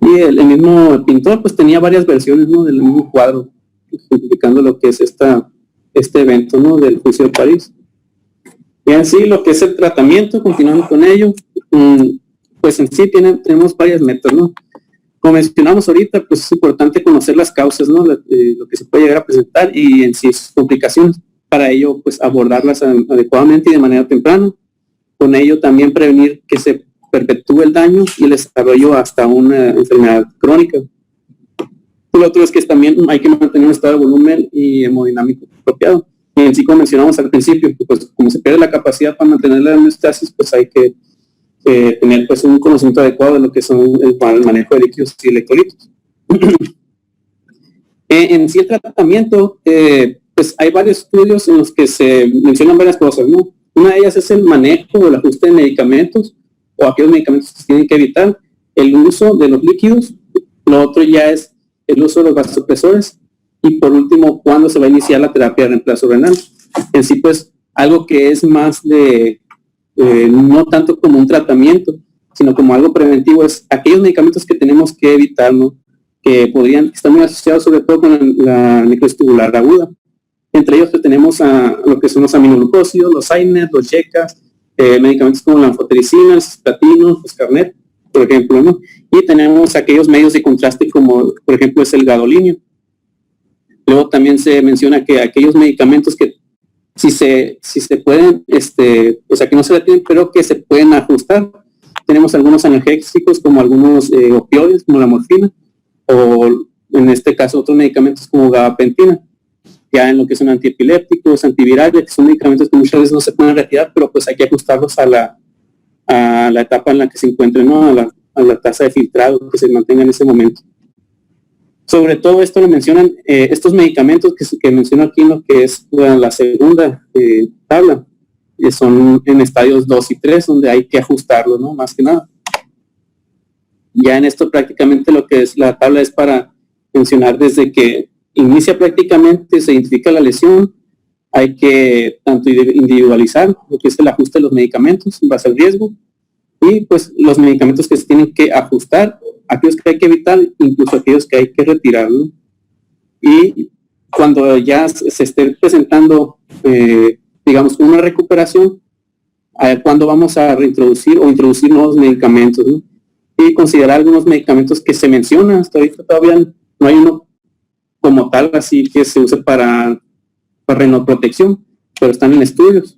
Y el mismo pintor pues tenía varias versiones, ¿no? Del mismo cuadro, ejemplificando lo que es este evento, ¿no? Del juicio de París. Y así lo que es el tratamiento, continuando con ello, pues en sí tenemos varias metas, ¿no? Como mencionamos ahorita, pues es importante conocer las causas, ¿no? Lo que se puede llegar a presentar y en sí sus complicaciones. Para ello, pues abordarlas adecuadamente y de manera temprana. Con ello también prevenir que se perpetúe el daño y el desarrollo hasta una enfermedad crónica. Lo otro es que también hay que mantener un estado de volumen y hemodinámico apropiado. Y en sí, como mencionamos al principio, pues como se pierde la capacidad para mantener la homeostasis, pues hay que tener pues un conocimiento adecuado de lo que son el manejo de líquidos y electrolitos. En sí el tratamiento, pues hay varios estudios en los que se mencionan varias cosas, ¿no? Una de ellas es el manejo o el ajuste de medicamentos o aquellos medicamentos que se tienen que evitar, el uso de los líquidos. Lo otro ya es el uso de los vasopresores y por último, cuándo se va a iniciar la terapia de reemplazo renal. En sí, pues algo que es más de no tanto como un tratamiento, sino como algo preventivo, es aquellos medicamentos que tenemos que evitar, ¿no? Que están muy asociados sobre todo con la necrosis tubular aguda. Entre ellos pues, tenemos a lo que son los aminoglucósidos, los AINES, los YECAs, medicamentos como la anfotericina, el cisplatina, el Carnet, por ejemplo, ¿no? Y tenemos aquellos medios de contraste como, por ejemplo, es el gadolinio. Luego también se menciona que aquellos medicamentos que si se pueden, o sea, que no se la tienen, pero que se pueden ajustar. Tenemos algunos analgésicos como algunos opioides, como la morfina, o en este caso otros medicamentos como gabapentina, ya en lo que son antiepilépticos, antivirales, que son medicamentos que muchas veces no se pueden retirar, pero pues hay que ajustarlos a la etapa en la que se encuentren, ¿no? a la tasa de filtrado que se mantenga en ese momento. Sobre todo esto lo mencionan, estos medicamentos que menciono aquí, lo que es la segunda tabla, son en estadios 2 y 3, donde hay que ajustarlo, ¿no? Más que nada. Ya en esto prácticamente lo que es la tabla es para mencionar desde que inicia prácticamente, se identifica la lesión, hay que tanto individualizar lo que es el ajuste de los medicamentos en base al riesgo, y pues los medicamentos que se tienen que ajustar, aquellos que hay que evitar, incluso aquellos que hay que retirar, ¿no? Y cuando ya se esté presentando, digamos, una recuperación, cuando vamos a reintroducir o introducir nuevos medicamentos, ¿no? Y considerar algunos medicamentos que se mencionan, hasta ahorita todavía no hay uno como tal, así que se use para renoprotección, pero están en estudios.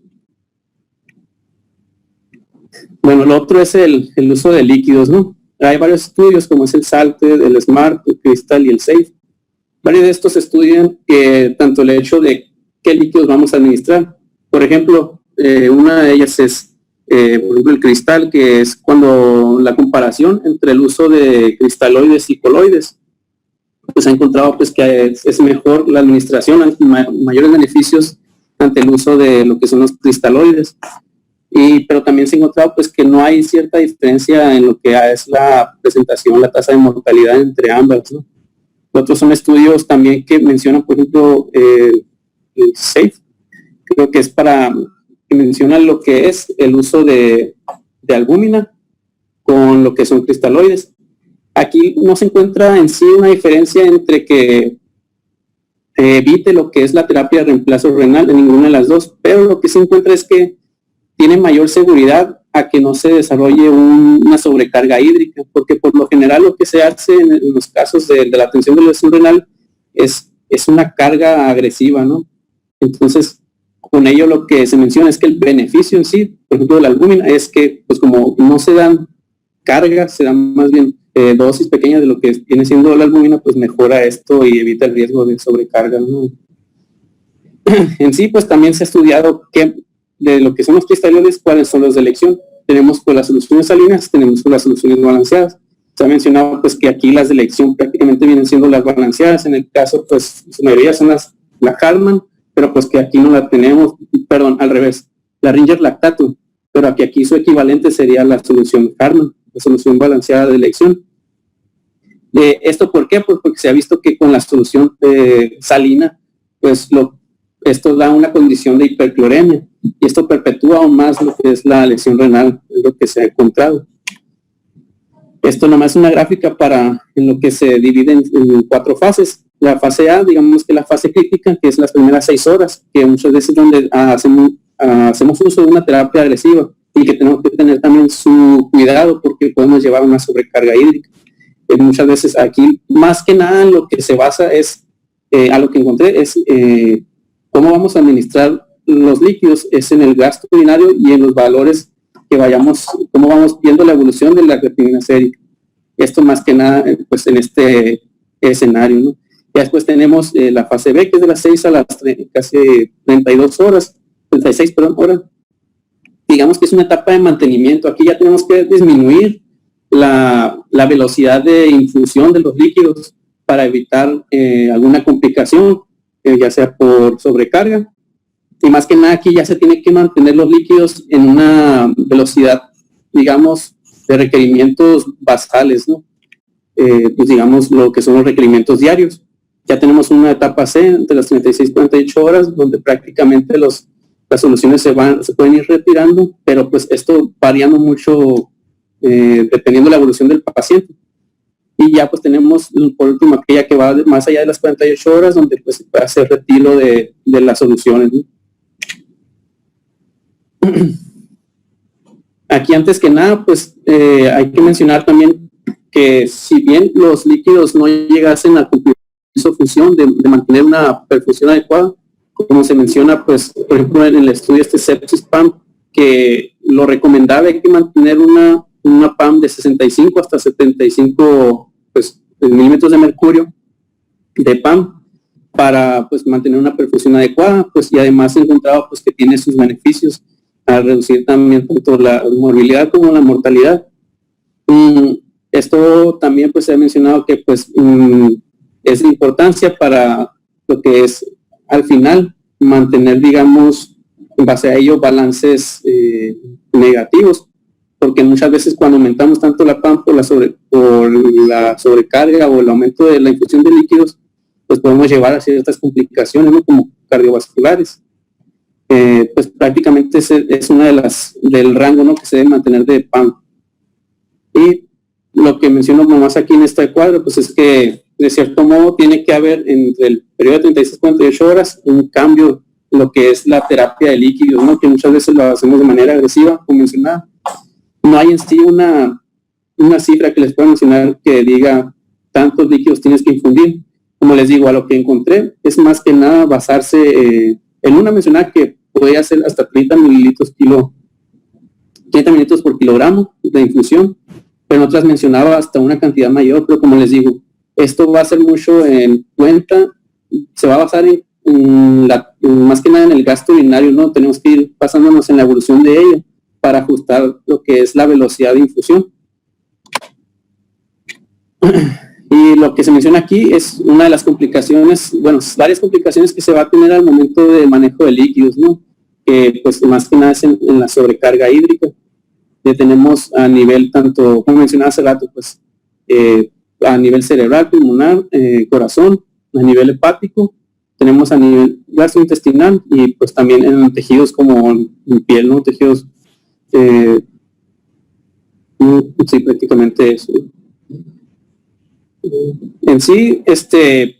Bueno, lo otro es el uso de líquidos, ¿no? Hay varios estudios, como es el SALTE, el SMART, el CRISTAL y el SAFE. Varios de estos estudian tanto el hecho de qué líquidos vamos a administrar. Por ejemplo, una de ellas es, por ejemplo, el CRISTAL, que es cuando la comparación entre el uso de cristaloides y coloides. Pues ha encontrado pues, que es mejor la administración, mayores beneficios ante el uso de lo que son los cristaloides. Pero también se ha encontrado pues, que no hay cierta diferencia en lo que es la presentación, la tasa de mortalidad entre ambas, ¿no? Otros son estudios también que mencionan, por ejemplo, el SAFE, creo que es que menciona lo que es el uso de albúmina con lo que son cristaloides. Aquí no se encuentra en sí una diferencia entre que evite lo que es la terapia de reemplazo renal en ninguna de las dos, pero lo que se encuentra es que tiene mayor seguridad a que no se desarrolle una sobrecarga hídrica, porque por lo general lo que se hace en los casos de la atención de la lesión renal es una carga agresiva, ¿no? Entonces, con ello lo que se menciona es que el beneficio en sí, por ejemplo, de la albúmina, es que, pues como no se dan cargas, se dan más bien dosis pequeñas de lo que viene siendo la albúmina, pues mejora esto y evita el riesgo de sobrecarga, ¿no? En sí, pues también se ha estudiado de lo que son los cristaloides, cuáles son los de elección. Tenemos pues las soluciones salinas, tenemos pues, las soluciones balanceadas. Se ha mencionado pues que aquí las de elección prácticamente vienen siendo las balanceadas. En el caso, pues su mayoría son la Hartmann, pero pues que aquí no la tenemos, perdón, al revés, la Ringer Lactato, pero aquí su equivalente sería la solución Hartmann, la solución balanceada de elección. ¿Esto por qué? Pues porque se ha visto que con la solución salina, pues esto da una condición de hipercloremia y esto perpetúa aún más lo que es la lesión renal, es lo que se ha encontrado. Esto nomás es una gráfica en lo que se divide en 4 fases. La fase A, digamos que la fase crítica, que es las primeras 6 horas, que muchas veces donde hacemos uso de una terapia agresiva y que tenemos que tener también su cuidado porque podemos llevar una sobrecarga hídrica. Muchas veces aquí, más que nada, lo que se basa es, a lo que encontré, es cómo vamos a administrar los líquidos, es en el gasto urinario y en los valores que cómo vamos viendo la evolución de la creatinina sérica. Esto más que nada, pues en este escenario, ¿no? Y después tenemos la fase B, que es de las 6 a las casi 32 horas, 36, perdón, horas. Digamos que es una etapa de mantenimiento. Aquí ya tenemos que disminuir la velocidad de infusión de los líquidos para evitar alguna complicación, ya sea por sobrecarga. Y más que nada aquí ya se tiene que mantener los líquidos en una velocidad, digamos, de requerimientos basales, ¿no? Pues digamos lo que son los requerimientos diarios. Ya tenemos una etapa C entre las 36 y 48 horas, donde prácticamente las soluciones se pueden ir retirando, pero pues esto variando mucho dependiendo de la evolución del paciente. Y ya pues tenemos por último aquella que va más allá de las 48 horas, donde pues se puede hacer retiro de las soluciones, ¿no? Aquí antes que nada pues hay que mencionar también que si bien los líquidos no llegasen a cumplir su función de mantener una perfusión adecuada, como se menciona pues por ejemplo en el estudio sepsis PAM, que lo recomendable hay que mantener una PAM de 65 hasta 75 pues, milímetros de mercurio de PAM para pues mantener una perfusión adecuada, pues y además he encontrado pues que tiene sus beneficios a reducir también tanto la morbilidad como la mortalidad. Esto también pues se ha mencionado que pues es de importancia para lo que es al final mantener, digamos, en base a ello balances negativos, porque muchas veces cuando aumentamos tanto la PAM por la sobrecarga o el aumento de la infusión de líquidos, pues podemos llevar a ciertas complicaciones, ¿no? Como cardiovasculares. Pues prácticamente es una de las del rango, ¿no? que se debe mantener de PAM. Y lo que menciono nomás aquí en este cuadro, pues es que de cierto modo tiene que haber entre el periodo de 36 y 48 horas un cambio en lo que es la terapia de líquidos, ¿no? Que muchas veces lo hacemos de manera agresiva, como mencionaba. No hay en sí una cifra que les pueda mencionar que diga tantos líquidos tienes que infundir. Como les digo, a lo que encontré es más que nada basarse en una mencionada que podría ser hasta 30 mililitros por kilogramo de infusión, pero en otras mencionaba hasta una cantidad mayor, pero como les digo, esto va a ser mucho en cuenta, se va a basar más que nada en el gasto urinario, ¿no? Tenemos que ir basándonos en la evolución de ello para ajustar lo que es la velocidad de infusión. Y lo que se menciona aquí es una de las complicaciones, bueno, varias complicaciones que se va a tener al momento de manejo de líquidos, ¿no? Que pues más que nada es en la sobrecarga hídrica. Tenemos a nivel tanto, como mencionaba hace rato, pues a nivel cerebral, pulmonar, corazón, a nivel hepático, tenemos a nivel gastrointestinal y pues también en tejidos como en piel, ¿no? Tejidos, sí, prácticamente eso. En sí,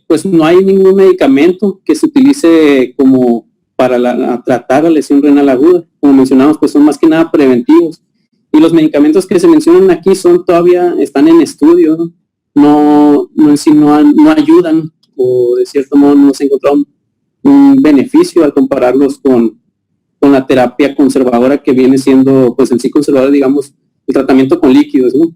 pues no hay ningún medicamento que se utilice como para tratar la lesión renal aguda. Como mencionamos, pues son más que nada preventivos. Y los medicamentos que se mencionan aquí todavía están en estudio, no ayudan, o de cierto modo no se ha encontrado un beneficio al compararlos con la terapia conservadora que viene siendo, pues en sí conservadora, digamos, el tratamiento con líquidos, ¿no?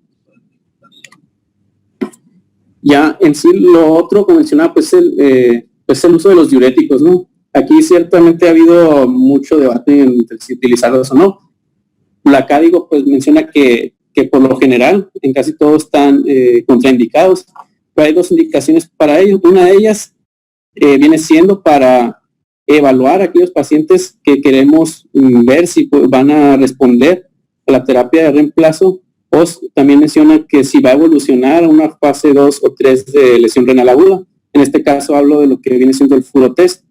Ya en sí lo otro, como mencionaba, pues el uso de los diuréticos, ¿no? Aquí ciertamente ha habido mucho debate entre si utilizarlos o no. La CADIGO pues menciona que por lo general en casi todos están contraindicados, pero hay dos indicaciones para ello. Una de ellas viene siendo para evaluar a aquellos pacientes que queremos ver si van a responder a la terapia de reemplazo, o también menciona que si va a evolucionar a una fase 2 o 3 de lesión renal aguda. En este caso hablo de lo que viene siendo el FUROTEST.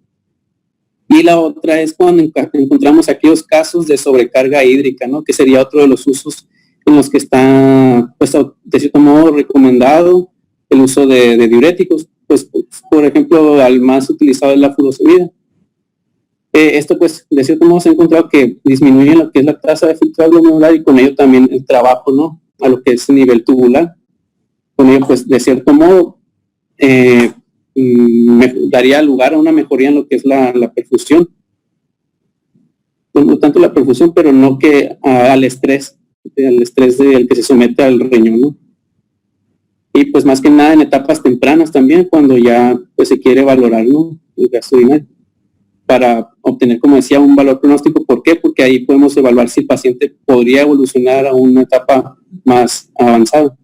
Y la otra es cuando encontramos aquellos casos de sobrecarga hídrica, ¿no? Que sería otro de los usos en los que está, pues, de cierto modo recomendado el uso de diuréticos. Pues, por ejemplo, al más utilizado es la furosemida. Esto, pues, de cierto modo se ha encontrado que disminuye lo que es la tasa de filtrado glomerular y con ello también el trabajo, ¿no? A lo que es el nivel tubular. Con ello, pues, de cierto modo, daría lugar a una mejoría en lo que es la perfusión. No tanto la perfusión, pero no que al estrés del que se somete al riñón, ¿no? Y pues más que nada en etapas tempranas también, cuando ya pues se quiere valorar, ¿no? El gasto urinario, para obtener, como decía, un valor pronóstico. ¿Por qué? Porque ahí podemos evaluar si el paciente podría evolucionar a una etapa más avanzada.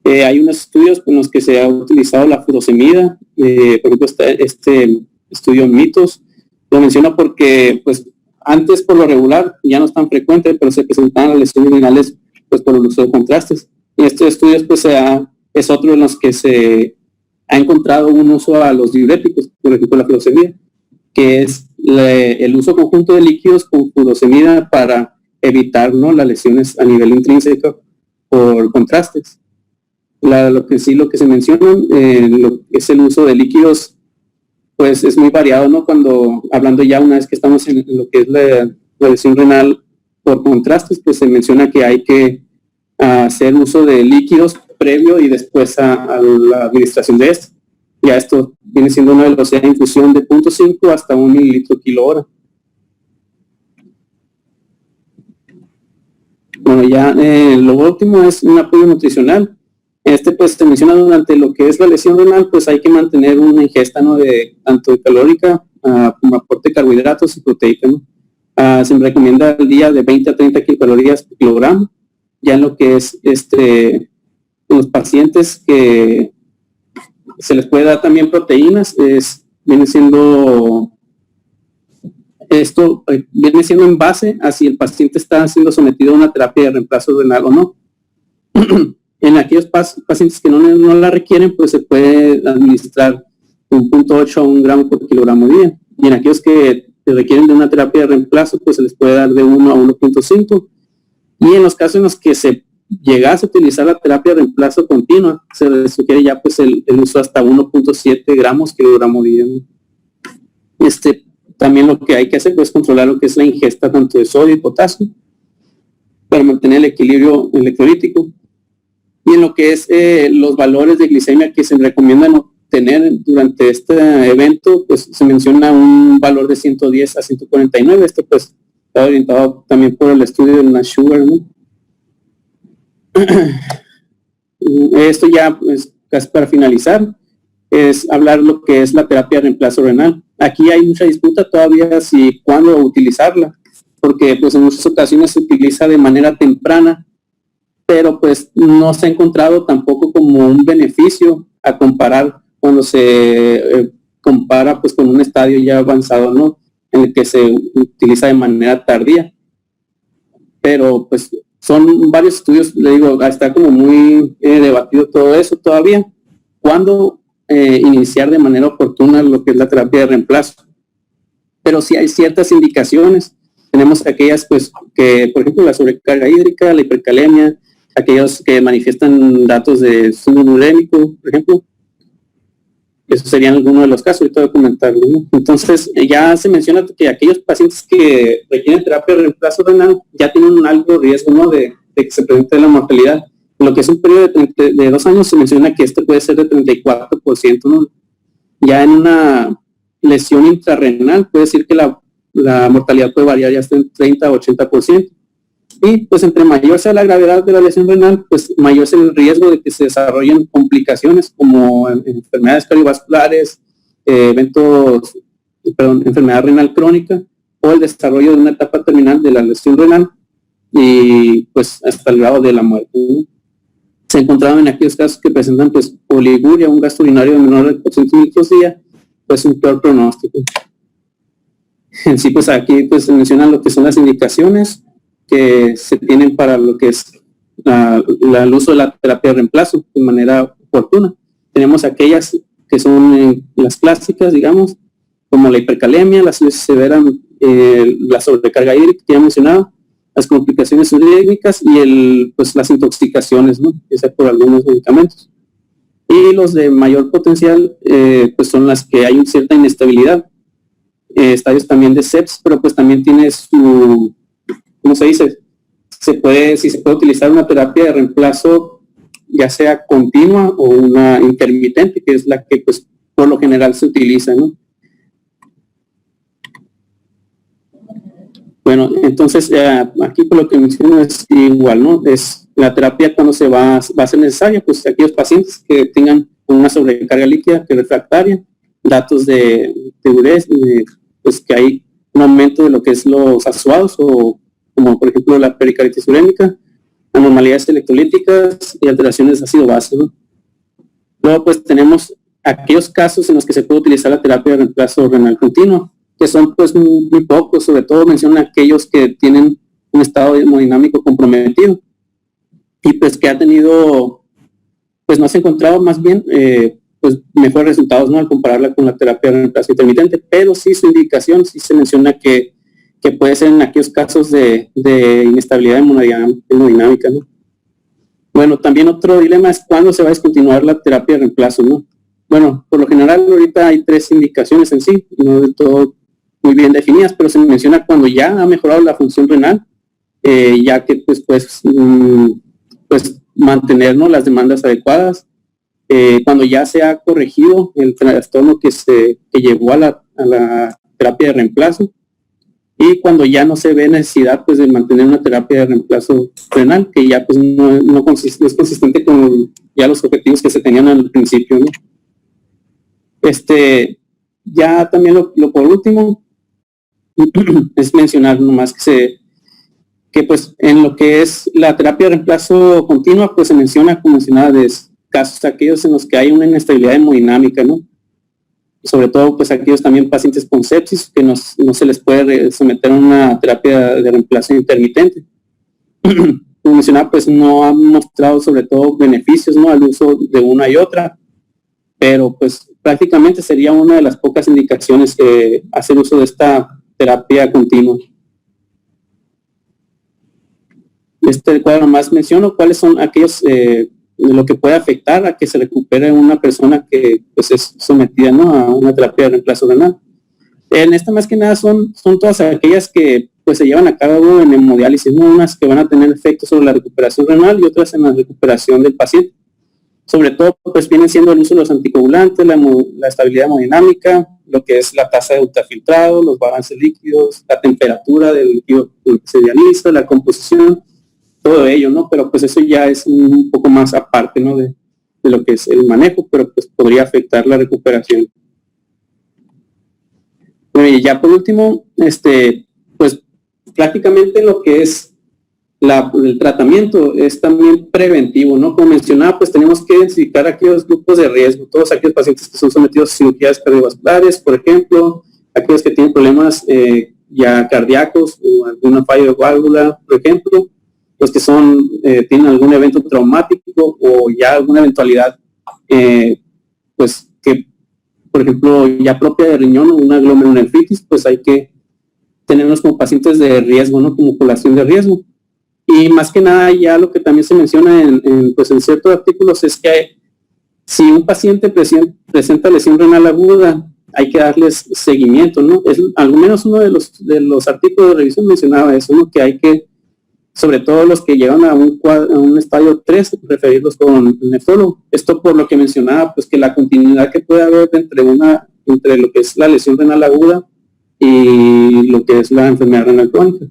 Hay unos estudios en los que se ha utilizado la furosemida, por ejemplo, este estudio MITOS, lo menciono porque pues antes por lo regular ya no es tan frecuente, pero se presentaban las lesiones renales pues por el uso de contrastes. Y estos estudios pues es otro en los que se ha encontrado un uso a los diuréticos, por ejemplo la furosemida, que es el uso conjunto de líquidos con furosemida para evitar, ¿no?, las lesiones a nivel intrínseco por contrastes. Lo que se menciona es el uso de líquidos, pues es muy variado, ¿no? Cuando, hablando ya una vez que estamos en lo que es la lesión renal por contrastes, pues se menciona que hay que hacer uso de líquidos previo y después a la administración de esto. Ya esto viene siendo una velocidad de infusión de 0.5 hasta 1 mililitro kilo hora. Bueno, ya lo último es un apoyo nutricional. Pues se menciona durante lo que es la lesión renal, pues hay que mantener una ingesta, ¿no? De tanto de calórica como aporte de carbohidratos y proteica, ¿no? Se me recomienda al día de 20 a 30 kilocalorías por kilogramo. Ya en lo que es los pacientes que se les puede dar también proteínas, viene siendo en base a si el paciente está siendo sometido a una terapia de reemplazo renal o no. En aquellos pacientes que no la requieren, pues se puede administrar 1.8 a 1 gramo por kilogramo día. Y en aquellos que requieren de una terapia de reemplazo, pues se les puede dar de 1 a 1.5. Y en los casos en los que se llegase a utilizar la terapia de reemplazo continua, se les sugiere ya pues el uso hasta 1.7 gramos kilogramo día, ¿no? También lo que hay que hacer es controlar lo que es la ingesta tanto de sodio y potasio para mantener el equilibrio electrolítico. Y en lo que es los valores de glicemia que se recomiendan obtener durante este evento, pues se menciona un valor de 110 a 149. Esto pues está orientado también por el estudio del NASH Sugar, ¿no? Esto ya pues casi para finalizar es hablar lo que es la terapia de reemplazo renal. Aquí hay mucha disputa todavía si cuándo utilizarla, porque pues en muchas ocasiones se utiliza de manera temprana, pero pues no se ha encontrado tampoco como un beneficio a comparar cuando se compara pues con un estadio ya avanzado, ¿no? En el que se utiliza de manera tardía. Pero pues son varios estudios, le digo, está como muy debatido todo eso todavía. ¿Cuándo iniciar de manera oportuna lo que es la terapia de reemplazo? Pero sí hay ciertas indicaciones. Tenemos aquellas pues que, por ejemplo, la sobrecarga hídrica, la hipercalemia, aquellos que manifiestan datos de síndrome urémico, por ejemplo. Esos serían algunos de los casos, ahorita voy a comentarlo, ¿no? Entonces, ya se menciona que aquellos pacientes que requieren terapia de reemplazo renal ya tienen un alto riesgo, ¿no? de que se presente la mortalidad. En lo que es un periodo de 2 años se menciona que este puede ser de 34%, ¿no? Ya en una lesión intrarrenal puede decir que la mortalidad puede variar ya hasta en 30 a 80%. Y pues entre mayor sea la gravedad de la lesión renal, pues mayor es el riesgo de que se desarrollen complicaciones como enfermedades cardiovasculares, enfermedad renal crónica o el desarrollo de una etapa terminal de la lesión renal y pues hasta el grado de la muerte, ¿no? Se encontraron en aquellos casos que presentan pues oliguria, un gasto urinario de menor de 400 litros día, pues un peor pronóstico. En sí, pues aquí pues se mencionan lo que son las indicaciones que se tienen para lo que es el uso de la terapia de reemplazo de manera oportuna. Tenemos aquellas que son las clásicas, digamos, como la hipercalemia, la cirrosis severa, la sobrecarga hídrica que ya he mencionado, las complicaciones urémicas y pues las intoxicaciones, ¿no? Ya sea por algunos medicamentos. Y los de mayor potencial, pues son las que hay cierta inestabilidad. Estadios también de sepsis, pero pues también tiene su, ¿cómo se dice? Si se puede utilizar una terapia de reemplazo, ya sea continua o una intermitente, que es la que pues por lo general se utiliza, ¿no? Bueno, entonces aquí por lo que menciono es igual, ¿no? Es la terapia cuando va a ser necesaria, pues aquellos pacientes que tengan una sobrecarga líquida que refractaria, datos de ureas, pues que hay un aumento de lo que es los asuados o como por ejemplo la pericarditis urémica, anormalidades electrolíticas y alteraciones de ácido base, ¿no? Luego pues tenemos aquellos casos en los que se puede utilizar la terapia de reemplazo renal continuo, que son pues muy pocos, sobre todo mencionan aquellos que tienen un estado hemodinámico comprometido y pues que ha tenido, pues no se ha encontrado más bien pues mejores resultados, ¿no? Al compararla con la terapia de reemplazo intermitente, pero sí su indicación, sí se menciona que puede ser en aquellos casos de inestabilidad hemodinámica, ¿no? Bueno, también otro dilema es cuándo se va a descontinuar la terapia de reemplazo, ¿no? Bueno, por lo general ahorita hay 3 indicaciones en sí, no del todo muy bien definidas, pero se menciona cuando ya ha mejorado la función renal, ya que pues mantener, ¿no?, las demandas adecuadas, cuando ya se ha corregido el trastorno que llevó a la terapia de reemplazo, y cuando ya no se ve necesidad pues de mantener una terapia de reemplazo renal, que ya pues no es consistente con ya los objetivos que se tenían al principio, ¿no? Ya también lo por último es mencionar nomás que pues en lo que es la terapia de reemplazo continua, pues se menciona, como mencionaba, de casos aquellos en los que hay una inestabilidad hemodinámica, ¿no? Sobre todo pues aquellos también pacientes con sepsis que no se les puede someter a una terapia de reemplazo intermitente. Como mencionaba, pues no han mostrado sobre todo beneficios, ¿no?, al uso de una y otra, pero pues prácticamente sería una de las pocas indicaciones hacer uso de esta terapia continua. Este cuadro más menciono cuáles son aquellos lo que puede afectar a que se recupere una persona que pues es sometida, ¿no?, a una terapia de reemplazo renal. En esta más que nada son todas aquellas que pues se llevan a cabo en hemodiálisis, ¿no?, unas que van a tener efectos sobre la recuperación renal y otras en la recuperación del paciente. Sobre todo pues vienen siendo el uso de los anticoagulantes, la estabilidad hemodinámica, lo que es la tasa de ultrafiltrado, los balances líquidos, la temperatura del líquido que se dializa, la composición, todo ello, ¿no? Pero pues eso ya es un poco más aparte, ¿no?, de lo que es el manejo, pero pues podría afectar la recuperación. Bueno, y ya por último, pues prácticamente lo que es el tratamiento es también preventivo, ¿no? Como mencionaba, pues tenemos que identificar aquellos grupos de riesgo, todos aquellos pacientes que son sometidos a cirugías cardiovasculares, por ejemplo, aquellos que tienen problemas ya cardíacos o alguna falla de válvula, por ejemplo, los que tienen algún evento traumático o ya alguna eventualidad, pues que, por ejemplo, ya propia de riñón o una glomerulonefritis, pues hay que tenerlos como pacientes de riesgo, ¿no?, como población de riesgo. Y más que nada, ya lo que también se menciona en ciertos artículos es que si un paciente presenta lesión renal aguda, hay que darles seguimiento, ¿no? Al menos uno de los artículos de revisión mencionaba eso, ¿no?, que hay que, sobre todo los que llegan a un estadio 3, referirlos con el nefrólogo. Esto por lo que mencionaba, pues que la continuidad que puede haber entre lo que es la lesión renal aguda y lo que es la enfermedad renal crónica,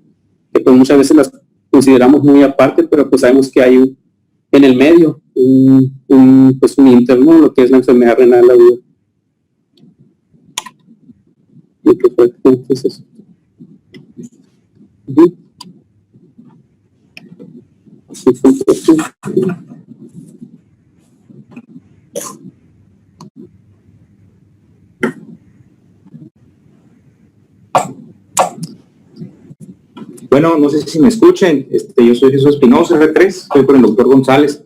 que pues muchas veces las consideramos muy aparte, pero pues sabemos que hay en el medio un interno, lo que es la enfermedad renal aguda. ¿Y qué fue? Entonces, eso. Bueno, no sé si me escuchen. Yo soy Jesús Espinosa, R3, estoy con el doctor González.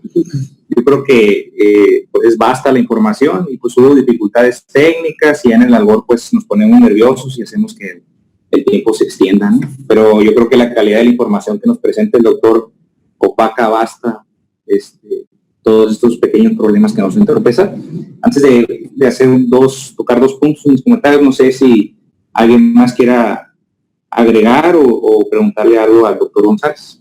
Yo creo que pues es vasta la información y pues hubo dificultades técnicas y en el albor pues nos ponemos nerviosos y hacemos que el tiempo se extienda, ¿no? Pero yo creo que la calidad de la información que nos presenta el doctor opaca basta todos estos pequeños problemas que nos entorpecen. Antes de tocar dos puntos en mis comentarios, no sé si alguien más quiera agregar o preguntarle algo al doctor González.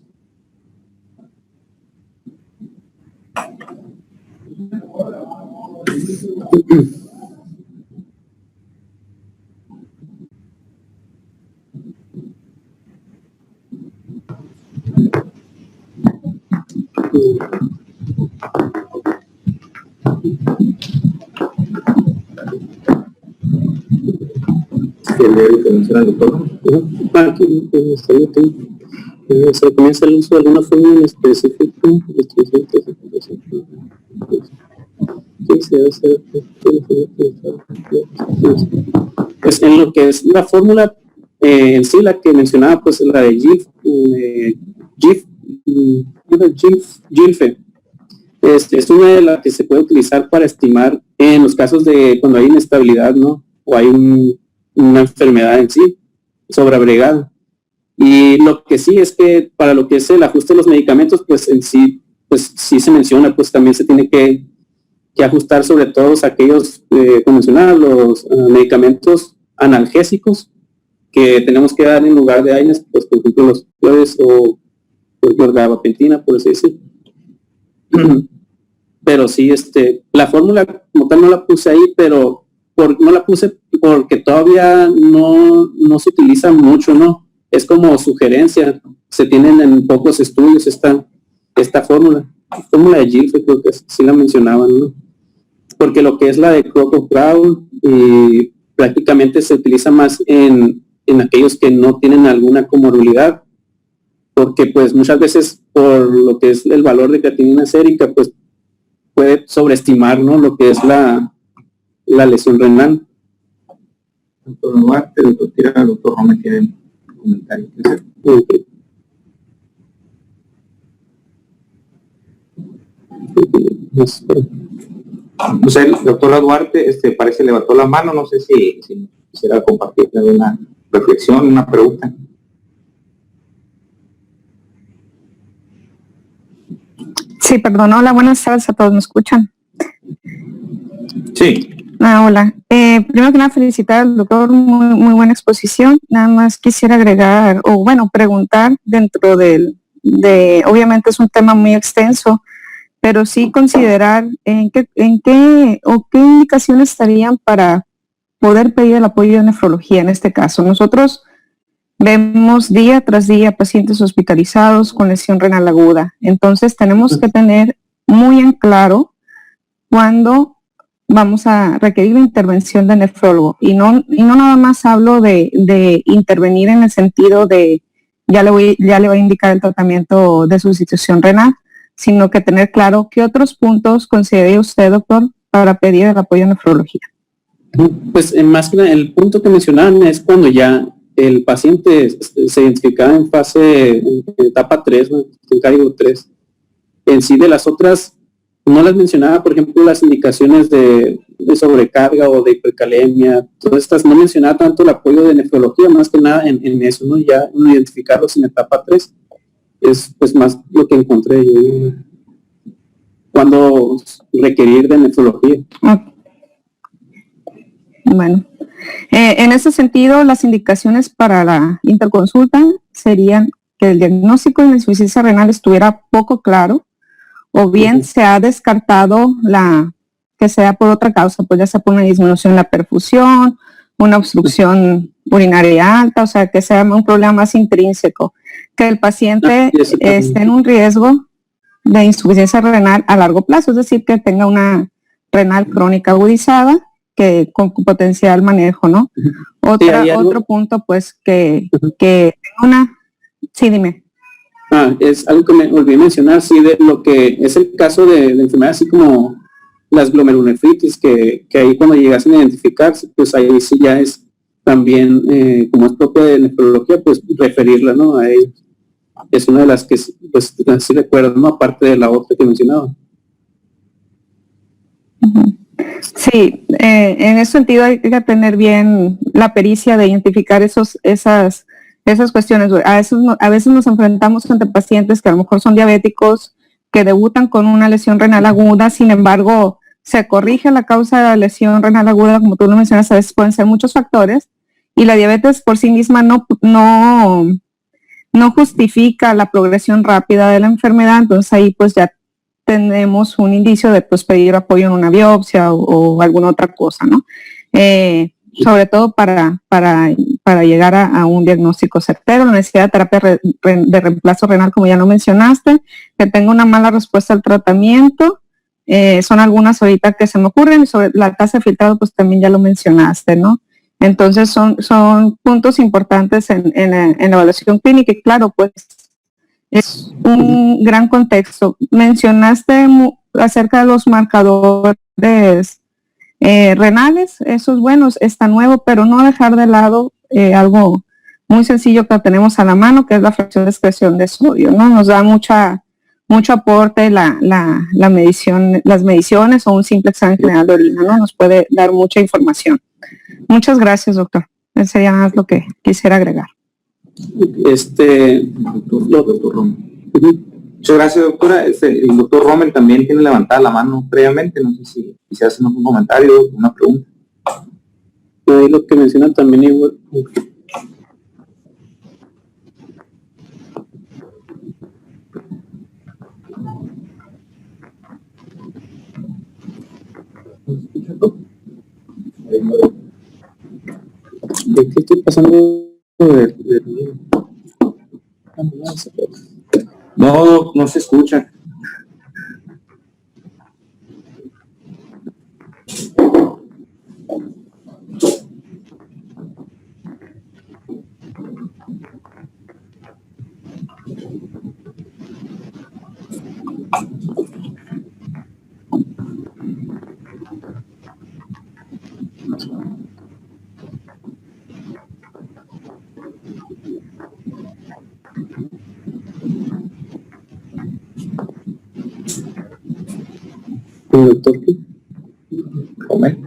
Que menciona el doctor. Se recomienda el uso de alguna fórmula en específico. Pues en lo que es la fórmula en sí, la que mencionaba, pues la de GILFE. Es una de las que se puede utilizar para estimar en los casos de cuando hay inestabilidad, ¿no?, o hay una enfermedad en sí sobreagregada. Y lo que sí es que para lo que es el ajuste de los medicamentos, pues en sí pues sí se menciona, pues también se tiene que ajustar sobre todo aquellos, como mencionaba, los medicamentos analgésicos que tenemos que dar en lugar de AINES, pues por ejemplo los opioides o gabapentina, por así decirlo. Pero sí, la fórmula como tal no la puse ahí, pero no la puse porque todavía no se utiliza mucho, ¿no? Es como sugerencia, se tienen en pocos estudios esta fórmula de Gilford, creo que sí la mencionaban, ¿no? Porque lo que es la de Crockett Brown prácticamente se utiliza más en aquellos que no tienen alguna comorbilidad, porque pues muchas veces por lo que es el valor de creatinina sérica, pues puede sobreestimar, ¿no?, lo que es la lesión renal. Doctor Duarte, doctor Tira, doctor Rome, ¿tienen comentarios? Okay. No sé, el doctor Duarte parece levantó la mano, no sé si quisiera compartir alguna reflexión, una pregunta. Sí, perdón. Hola, buenas tardes a todos. ¿Me escuchan? Sí. Hola. Primero que nada, felicitar al doctor. Muy buena exposición. Nada más quisiera agregar, o bueno, preguntar dentro obviamente es un tema muy extenso, pero sí considerar en qué indicaciones estarían para poder pedir el apoyo de nefrología en este caso. Nosotros vemos día tras día pacientes hospitalizados con lesión renal aguda. Entonces tenemos que tener muy en claro cuándo vamos a requerir la intervención de nefrólogo. Y no nada más hablo de intervenir en el sentido de ya le voy a indicar el tratamiento de sustitución renal, sino que tener claro qué otros puntos consideraría usted, doctor, para pedir el apoyo de nefrología. Pues más que nada, el punto que mencionaban es cuando ya el paciente se identificaba en etapa 3, ¿no?, en código 3. En sí, de las otras, no las mencionaba, por ejemplo, las indicaciones de sobrecarga o de hipercalemia, todas estas, no mencionaba tanto el apoyo de nefrología, más que nada en eso, ¿no? Ya identificarlos en etapa 3. Es pues más lo que encontré yo, cuando requerir de nefrología. Bueno, en ese sentido, las indicaciones para la interconsulta serían que el diagnóstico de insuficiencia renal estuviera poco claro, o bien se ha descartado que sea por otra causa, pues ya sea por una disminución en la perfusión, una obstrucción urinaria alta, o sea, que sea un problema más intrínseco, que el paciente esté en un riesgo de insuficiencia renal a largo plazo, es decir, que tenga una renal crónica agudizada, que con potencial manejo, ¿no? Otro punto, pues, que tenga una... Sí, dime. Es algo que me olvidé mencionar, sí, de lo que es el caso de enfermedades así como las glomerulonefritis, que ahí cuando llegasen a identificarse, pues ahí sí ya es también, como es propia de nefrología, pues referirla, ¿no?, a ellos. Es una de las que, pues, sí recuerdo, ¿no?, aparte de la otra que mencionaba. Sí, en ese sentido hay que tener bien la pericia de identificar esas cuestiones. A veces nos enfrentamos ante pacientes que a lo mejor son diabéticos, que debutan con una lesión renal aguda, sin embargo, se corrige la causa de la lesión renal aguda, como tú lo mencionas, a veces pueden ser muchos factores, y la diabetes por sí misma no justifica la progresión rápida de la enfermedad, entonces ahí pues ya tenemos un indicio de pues pedir apoyo en una biopsia o alguna otra cosa, ¿no? Sobre todo para llegar a un diagnóstico certero, la necesidad de terapia de reemplazo renal, como ya lo mencionaste, que tenga una mala respuesta al tratamiento, son algunas ahorita que se me ocurren. Sobre la tasa de filtrado, pues también ya lo mencionaste, ¿no? Entonces son puntos importantes en la evaluación clínica, y claro, pues es un gran contexto. Mencionaste acerca de los marcadores renales, eso es bueno, está nuevo, pero no dejar de lado algo muy sencillo que tenemos a la mano, que es la fracción de excreción de sodio, ¿no? Nos da mucho aporte la medición, las mediciones o un simple examen general de orina, ¿no? Nos puede dar mucha información. Muchas gracias, doctor. Eso sería más lo que quisiera agregar. Muchas gracias, doctora. El doctor Rommel también tiene levantada la mano previamente. No sé si quisiera hacer un comentario, una pregunta. Ahí lo que mencionan también igual. ¿De qué estoy pasando? No se escucha. ¿El doctor qué? Rommel.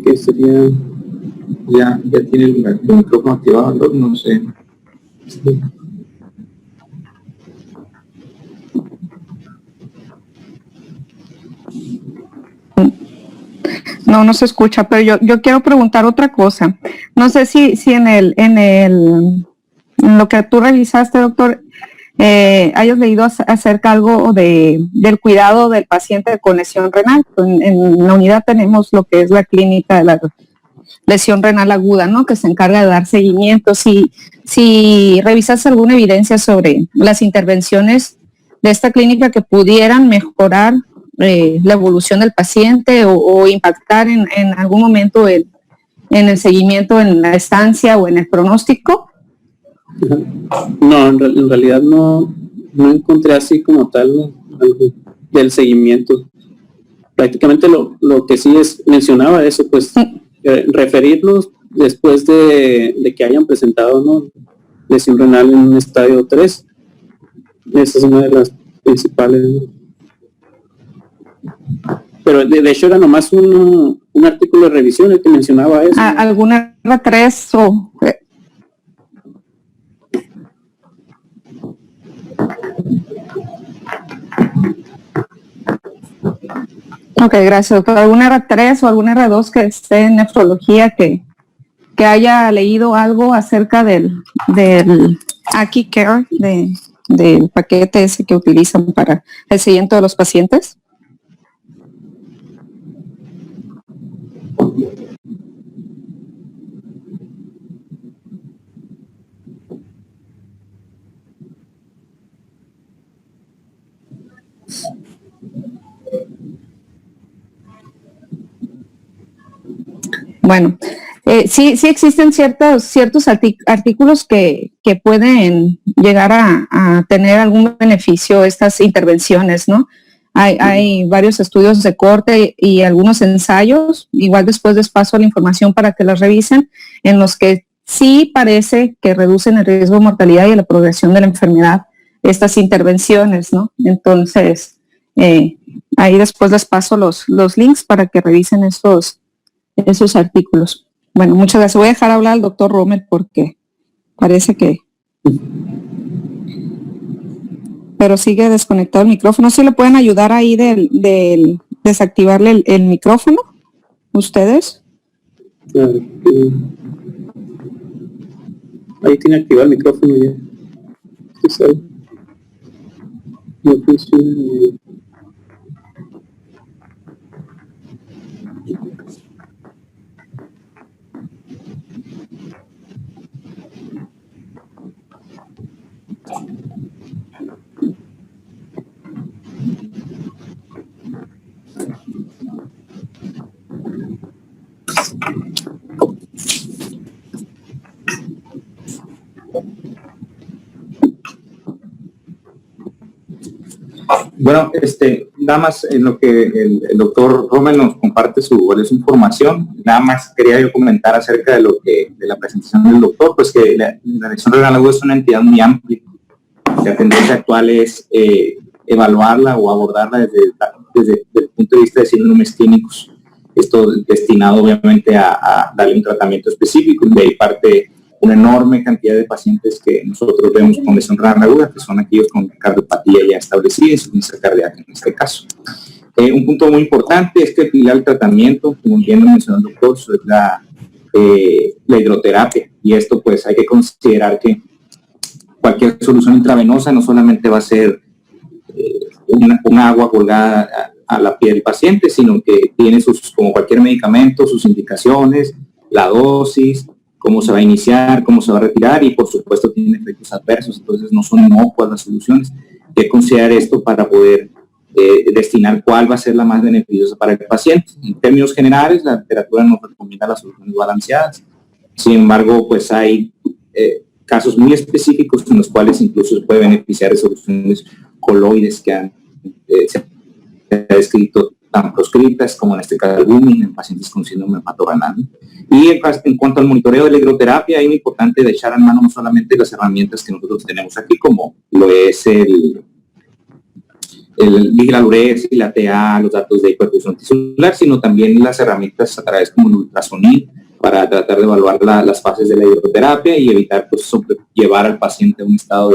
¿Qué sería? Ya tiene el micrófono activado, no sé. Sí. No se escucha, pero yo quiero preguntar otra cosa. No sé si en lo que tú revisaste, doctor, hayas leído acerca algo del cuidado del paciente con lesión renal. En la unidad tenemos lo que es la clínica de la lesión renal aguda, ¿no? Que se encarga de dar seguimiento. Si revisas alguna evidencia sobre las intervenciones de esta clínica que pudieran mejorar la evolución del paciente o impactar en algún momento en el seguimiento, en la estancia o en el pronóstico. No, en realidad no encontré así como tal, ¿no?, algo del seguimiento. Prácticamente lo que sí mencionaba eso, pues referirlos después de que hayan presentado, ¿no?, lesión renal en un estadio 3. Esa es una de las principales, ¿no? Pero de hecho era nomás un artículo de revisión el que mencionaba eso. ¿Alguna R3 o...? Ok, gracias, doctor. ¿Alguna R3 o alguna R2 que esté en nefrología que haya leído algo acerca del AkiCare, del paquete ese que utilizan para el seguimiento de los pacientes? Bueno, sí existen ciertos artículos que pueden llegar a tener algún beneficio estas intervenciones, ¿no? Hay varios estudios de corte y algunos ensayos, igual después les paso la información para que las revisen, en los que sí parece que reducen el riesgo de mortalidad y la progresión de la enfermedad estas intervenciones, ¿no? Entonces, ahí después les paso los links para que revisen esos artículos. Bueno, muchas gracias. Voy a dejar hablar al doctor Rommel porque parece que... Pero sigue desconectado el micrófono. ¿Sí le pueden ayudar ahí del desactivarle el micrófono? ¿Ustedes? Ahí tiene activado el micrófono ya. No funciona. Bueno, nada más en lo que el doctor Rommel nos comparte su valiosa información, nada más quería yo comentar acerca de la presentación del doctor, pues que la lesión renal aguda es una entidad muy amplia. La tendencia actual es evaluarla o abordarla desde el punto de vista de síndromes clínicos. esto destinado obviamente a darle un tratamiento específico, y de ahí parte una enorme cantidad de pacientes que nosotros vemos con lesión renal aguda, que son aquellos con cardiopatía ya establecida, insuficiencia cardíaca en este caso. Un punto muy importante es que el tratamiento, como bien lo mencionó el doctor, es la hidroterapia, y esto pues hay que considerar que cualquier solución intravenosa no solamente va a ser una agua colgada a la piel del paciente, sino que tiene como cualquier medicamento, sus indicaciones, la dosis, cómo se va a iniciar, cómo se va a retirar, y por supuesto tiene efectos adversos, entonces no son inocuas las soluciones. Hay que considerar esto para poder destinar cuál va a ser la más beneficiosa para el paciente. En términos generales, la literatura nos recomienda las soluciones balanceadas. Sin embargo, pues hay casos muy específicos en los cuales incluso se puede beneficiar de soluciones coloides que se ha descrito tan proscritas, como en este caso el albumin en pacientes con síndrome hepatorenal. Y en cuanto al monitoreo de la hidroterapia, es muy importante de echar en mano no solamente las herramientas que nosotros tenemos aquí, como lo es el Viglalures y la TA, los datos de hiperfusión tisular, sino también las herramientas a través como el ultrasonido, para tratar de evaluar las fases de la hidroterapia y evitar pues, llevar al paciente a un estado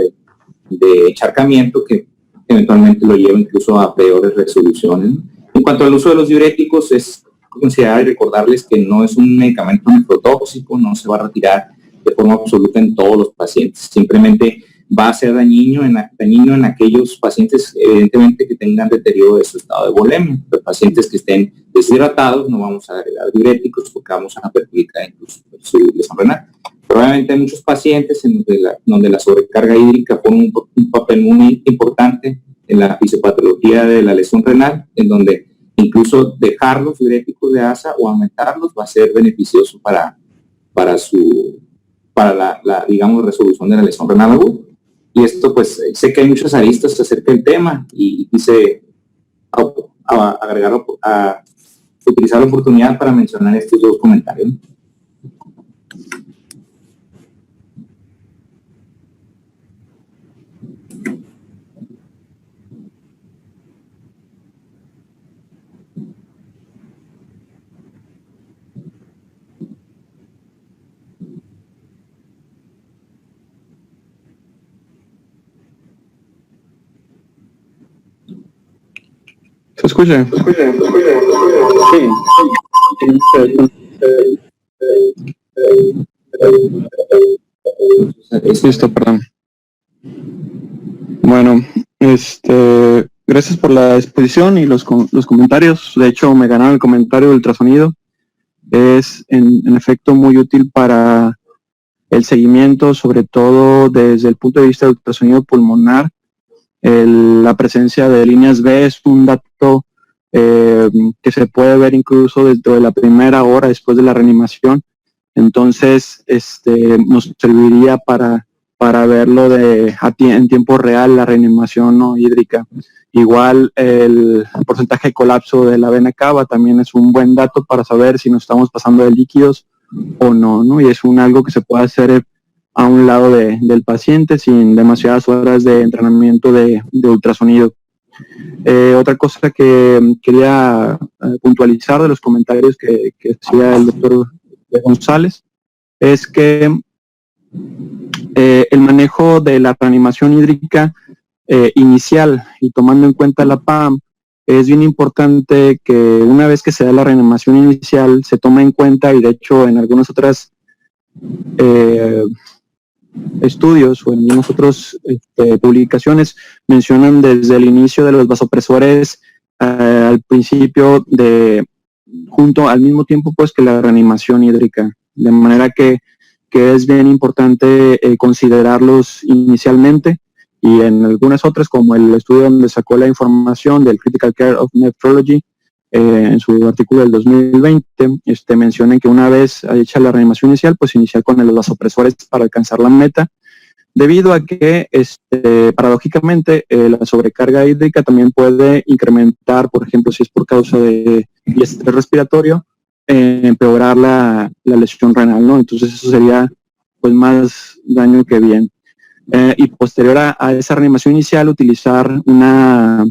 de encharcamiento que eventualmente lo lleva incluso a peores resoluciones. En cuanto al uso de los diuréticos, es considerar y recordarles que no es un medicamento nefrotóxico, no se va a retirar de forma absoluta en todos los pacientes, simplemente va a ser dañino en aquellos pacientes evidentemente que tengan deterioro de su estado de volemia. Los pacientes que estén deshidratados no vamos a agregar diuréticos porque vamos a perjudicar incluso su lesión renal. Probablemente hay muchos pacientes en donde la sobrecarga hídrica pone un papel muy importante en la fisiopatología de la lesión renal, en donde incluso dejar los diuréticos de ASA o aumentarlos va a ser beneficioso para la digamos, resolución de la lesión renal aguda. Y esto, pues, sé que hay muchas aristas acerca del tema y quise utilizar la oportunidad para mencionar estos dos comentarios. ¿Se escucha? Sí. Listo, perdón. Bueno, gracias por la exposición y los comentarios. De hecho, me ganaron el comentario del ultrasonido. Es en efecto muy útil para el seguimiento, sobre todo desde el punto de vista del ultrasonido pulmonar. La presencia de líneas B es un dato que se puede ver incluso desde la primera hora después de la reanimación. Entonces, nos serviría para verlo en tiempo real, la reanimación no hídrica. Igual el porcentaje de colapso de la vena cava también es un buen dato para saber si nos estamos pasando de líquidos o no, ¿no? Y es algo que se puede hacer a un lado del paciente sin demasiadas horas de entrenamiento de ultrasonido. Otra cosa que quería puntualizar de los comentarios que hacía el doctor González es que el manejo de la reanimación hídrica inicial y tomando en cuenta la PAM, es bien importante que una vez que se da la reanimación inicial se tome en cuenta, y de hecho en algunas otras estudios o en algunas otras publicaciones mencionan desde el inicio de los vasopresores al principio junto al mismo tiempo pues que la reanimación hídrica, de manera que es bien importante considerarlos inicialmente, y en algunas otras como el estudio donde sacó la información del Critical Care of Nephrology en su artículo del 2020, mencionan que una vez hecha la reanimación inicial, pues iniciar con los vasopresores para alcanzar la meta, debido a que paradójicamente la sobrecarga hídrica también puede incrementar, por ejemplo, si es por causa de estrés respiratorio, empeorar la lesión renal, ¿no? Entonces eso sería pues más daño que bien. Y posterior a esa reanimación inicial, utilizar una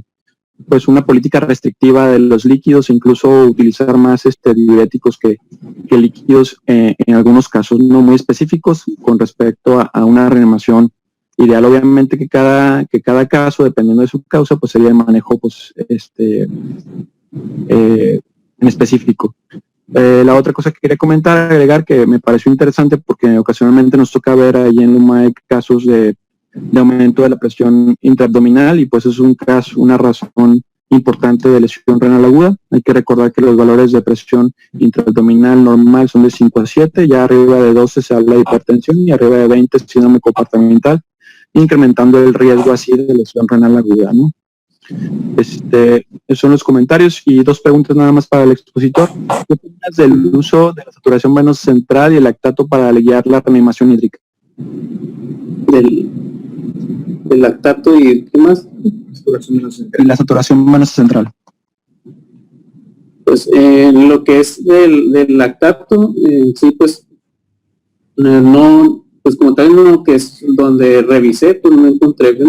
pues una política restrictiva de los líquidos, incluso utilizar más diuréticos que líquidos en algunos casos no muy específicos con respecto a una reanimación ideal. Obviamente que cada caso, dependiendo de su causa, pues sería el manejo pues en específico. La otra cosa que quería comentar, agregar, que me pareció interesante porque ocasionalmente nos toca ver ahí en LUMAEC casos de aumento de la presión intraabdominal, y pues es una razón importante de lesión renal aguda. Hay que recordar que los valores de presión intraabdominal normal son de 5 a 7, ya arriba de 12 se habla de hipertensión y arriba de 20 síndrome comportamental, incrementando el riesgo así de lesión renal aguda, ¿no? Esos son los comentarios, y dos preguntas nada más para el expositor. ¿Qué opinas del uso de la saturación venosa central y el lactato para aliviar la reanimación hídrica? Del lactato y ¿qué más? La saturación venosa central. Pues lo que es del lactato, sí, pues no, pues como tal, no, que es donde revisé, pues no encontré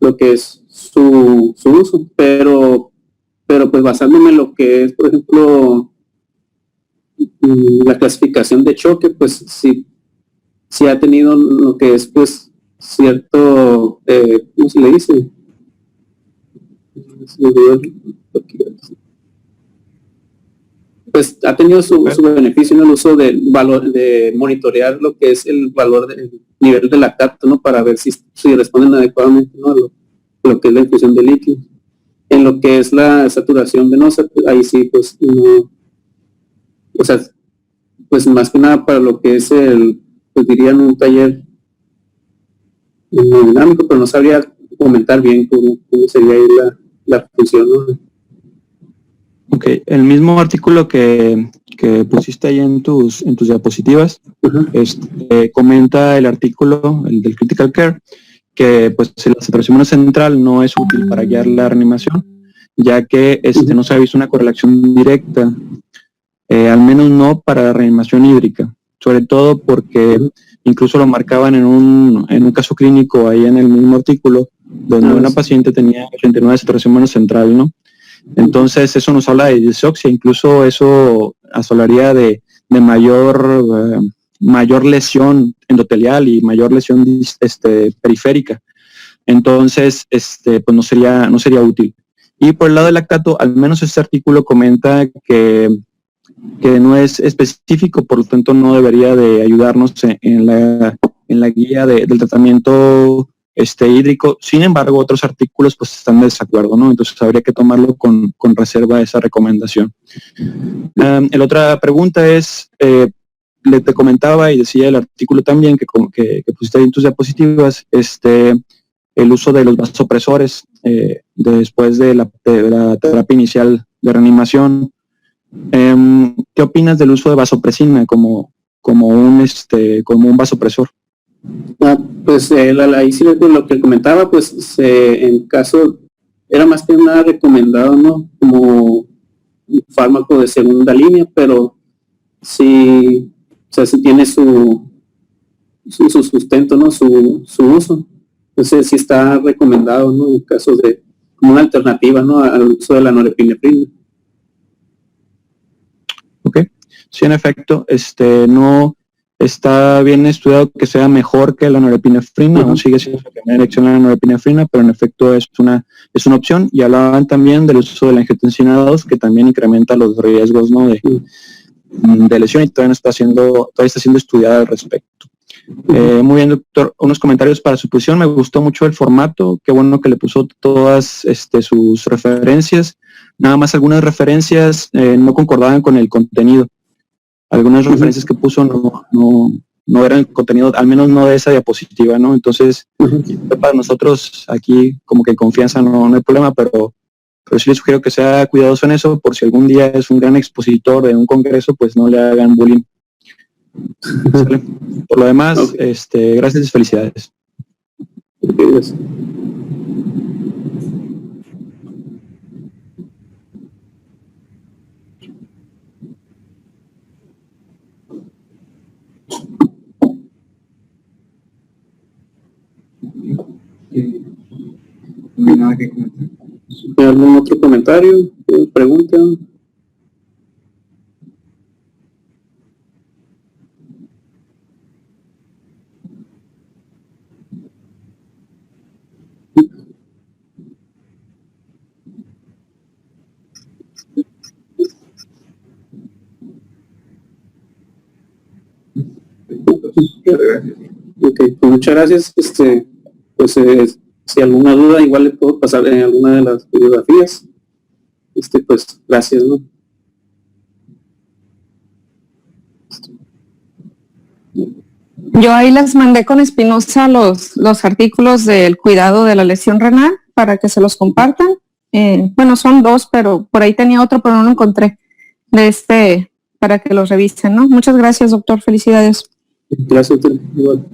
lo que es su uso, pero pues basándome en lo que es, por ejemplo, la clasificación de choque, pues sí ha tenido lo que es, pues, cierto, ¿cómo se le dice? Pues ha tenido su beneficio en el uso del valor, de monitorear lo que es el valor del nivel de lactato, ¿no? Para ver si responden adecuadamente, ¿no? Lo que es la infusión de líquido. En lo que es la saturación venosa, pues, ahí sí, pues, no, o sea, pues más que nada para lo que es pues dirían un taller dinámico, pero no sabría comentar bien cómo sería ahí la función, ¿no? Ok, el mismo artículo que pusiste ahí en tus diapositivas, comenta el artículo, el del Critical Care, que pues la saturación venosa central no es útil para guiar la reanimación, ya que no se ha visto una correlación directa, al menos no para la reanimación hídrica, sobre todo porque incluso lo marcaban en un caso clínico ahí en el mismo artículo, donde una paciente tenía 89 de saturación venosa central, ¿no? Entonces eso nos habla de disoxia, incluso eso hablaría de mayor lesión endotelial y mayor lesión periférica. Entonces pues no sería útil. Y por el lado del lactato, al menos este artículo comenta que no es específico, por lo tanto no debería de ayudarnos en la guía del tratamiento hídrico. Sin embargo, otros artículos pues están de desacuerdo, ¿no? Entonces habría que tomarlo con reserva esa recomendación. La otra pregunta es, te comentaba y decía el artículo también que pusiste ahí en tus diapositivas, el uso de los vasopresores después de la terapia inicial de reanimación. ¿Qué opinas del uso de vasopresina como un vasopresor? Pues ahí sí lo que comentaba, pues en caso era más que nada recomendado, ¿no? Como un fármaco de segunda línea, pero sí, o sea, sí tiene su sustento, ¿no? Su uso. Entonces sí está recomendado, ¿no? En casos de como una alternativa, ¿no? Al uso de la norepinefrina. Ok, sí, en efecto, no está bien estudiado que sea mejor que la norepinefrina, aún sigue siendo la primera elección la norepinefrina, pero en efecto es una opción. Y hablaban también del uso de la angiotensina 2, que también incrementa los riesgos, ¿no? de lesión, y todavía está siendo estudiada al respecto. Muy bien, doctor, unos comentarios para su posición. Me gustó mucho el formato, qué bueno que le puso todas sus referencias. Nada más algunas referencias no concordaban con el contenido. Algunas referencias que puso no eran contenido, al menos no de esa diapositiva, ¿no? Entonces, para nosotros aquí como que confianza no hay problema, pero sí les sugiero que sea cuidadoso en eso, por si algún día es un gran expositor de un congreso, pues no le hagan bullying. Por lo demás, gracias y felicidades. Gracias. No hay nada que comentar. ¿Algún otro comentario? ¿Pregunta? Ok, pues muchas gracias. Pues si alguna duda, igual le puedo pasar en alguna de las bibliografías. Pues gracias, ¿no? Yo ahí les mandé con Espinosa los artículos del cuidado de la lesión renal para que se los compartan. Bueno, son 2, pero por ahí tenía otro, pero no lo encontré. Para que los revisen, ¿no? Muchas gracias, doctor. Felicidades. Gracias, igual.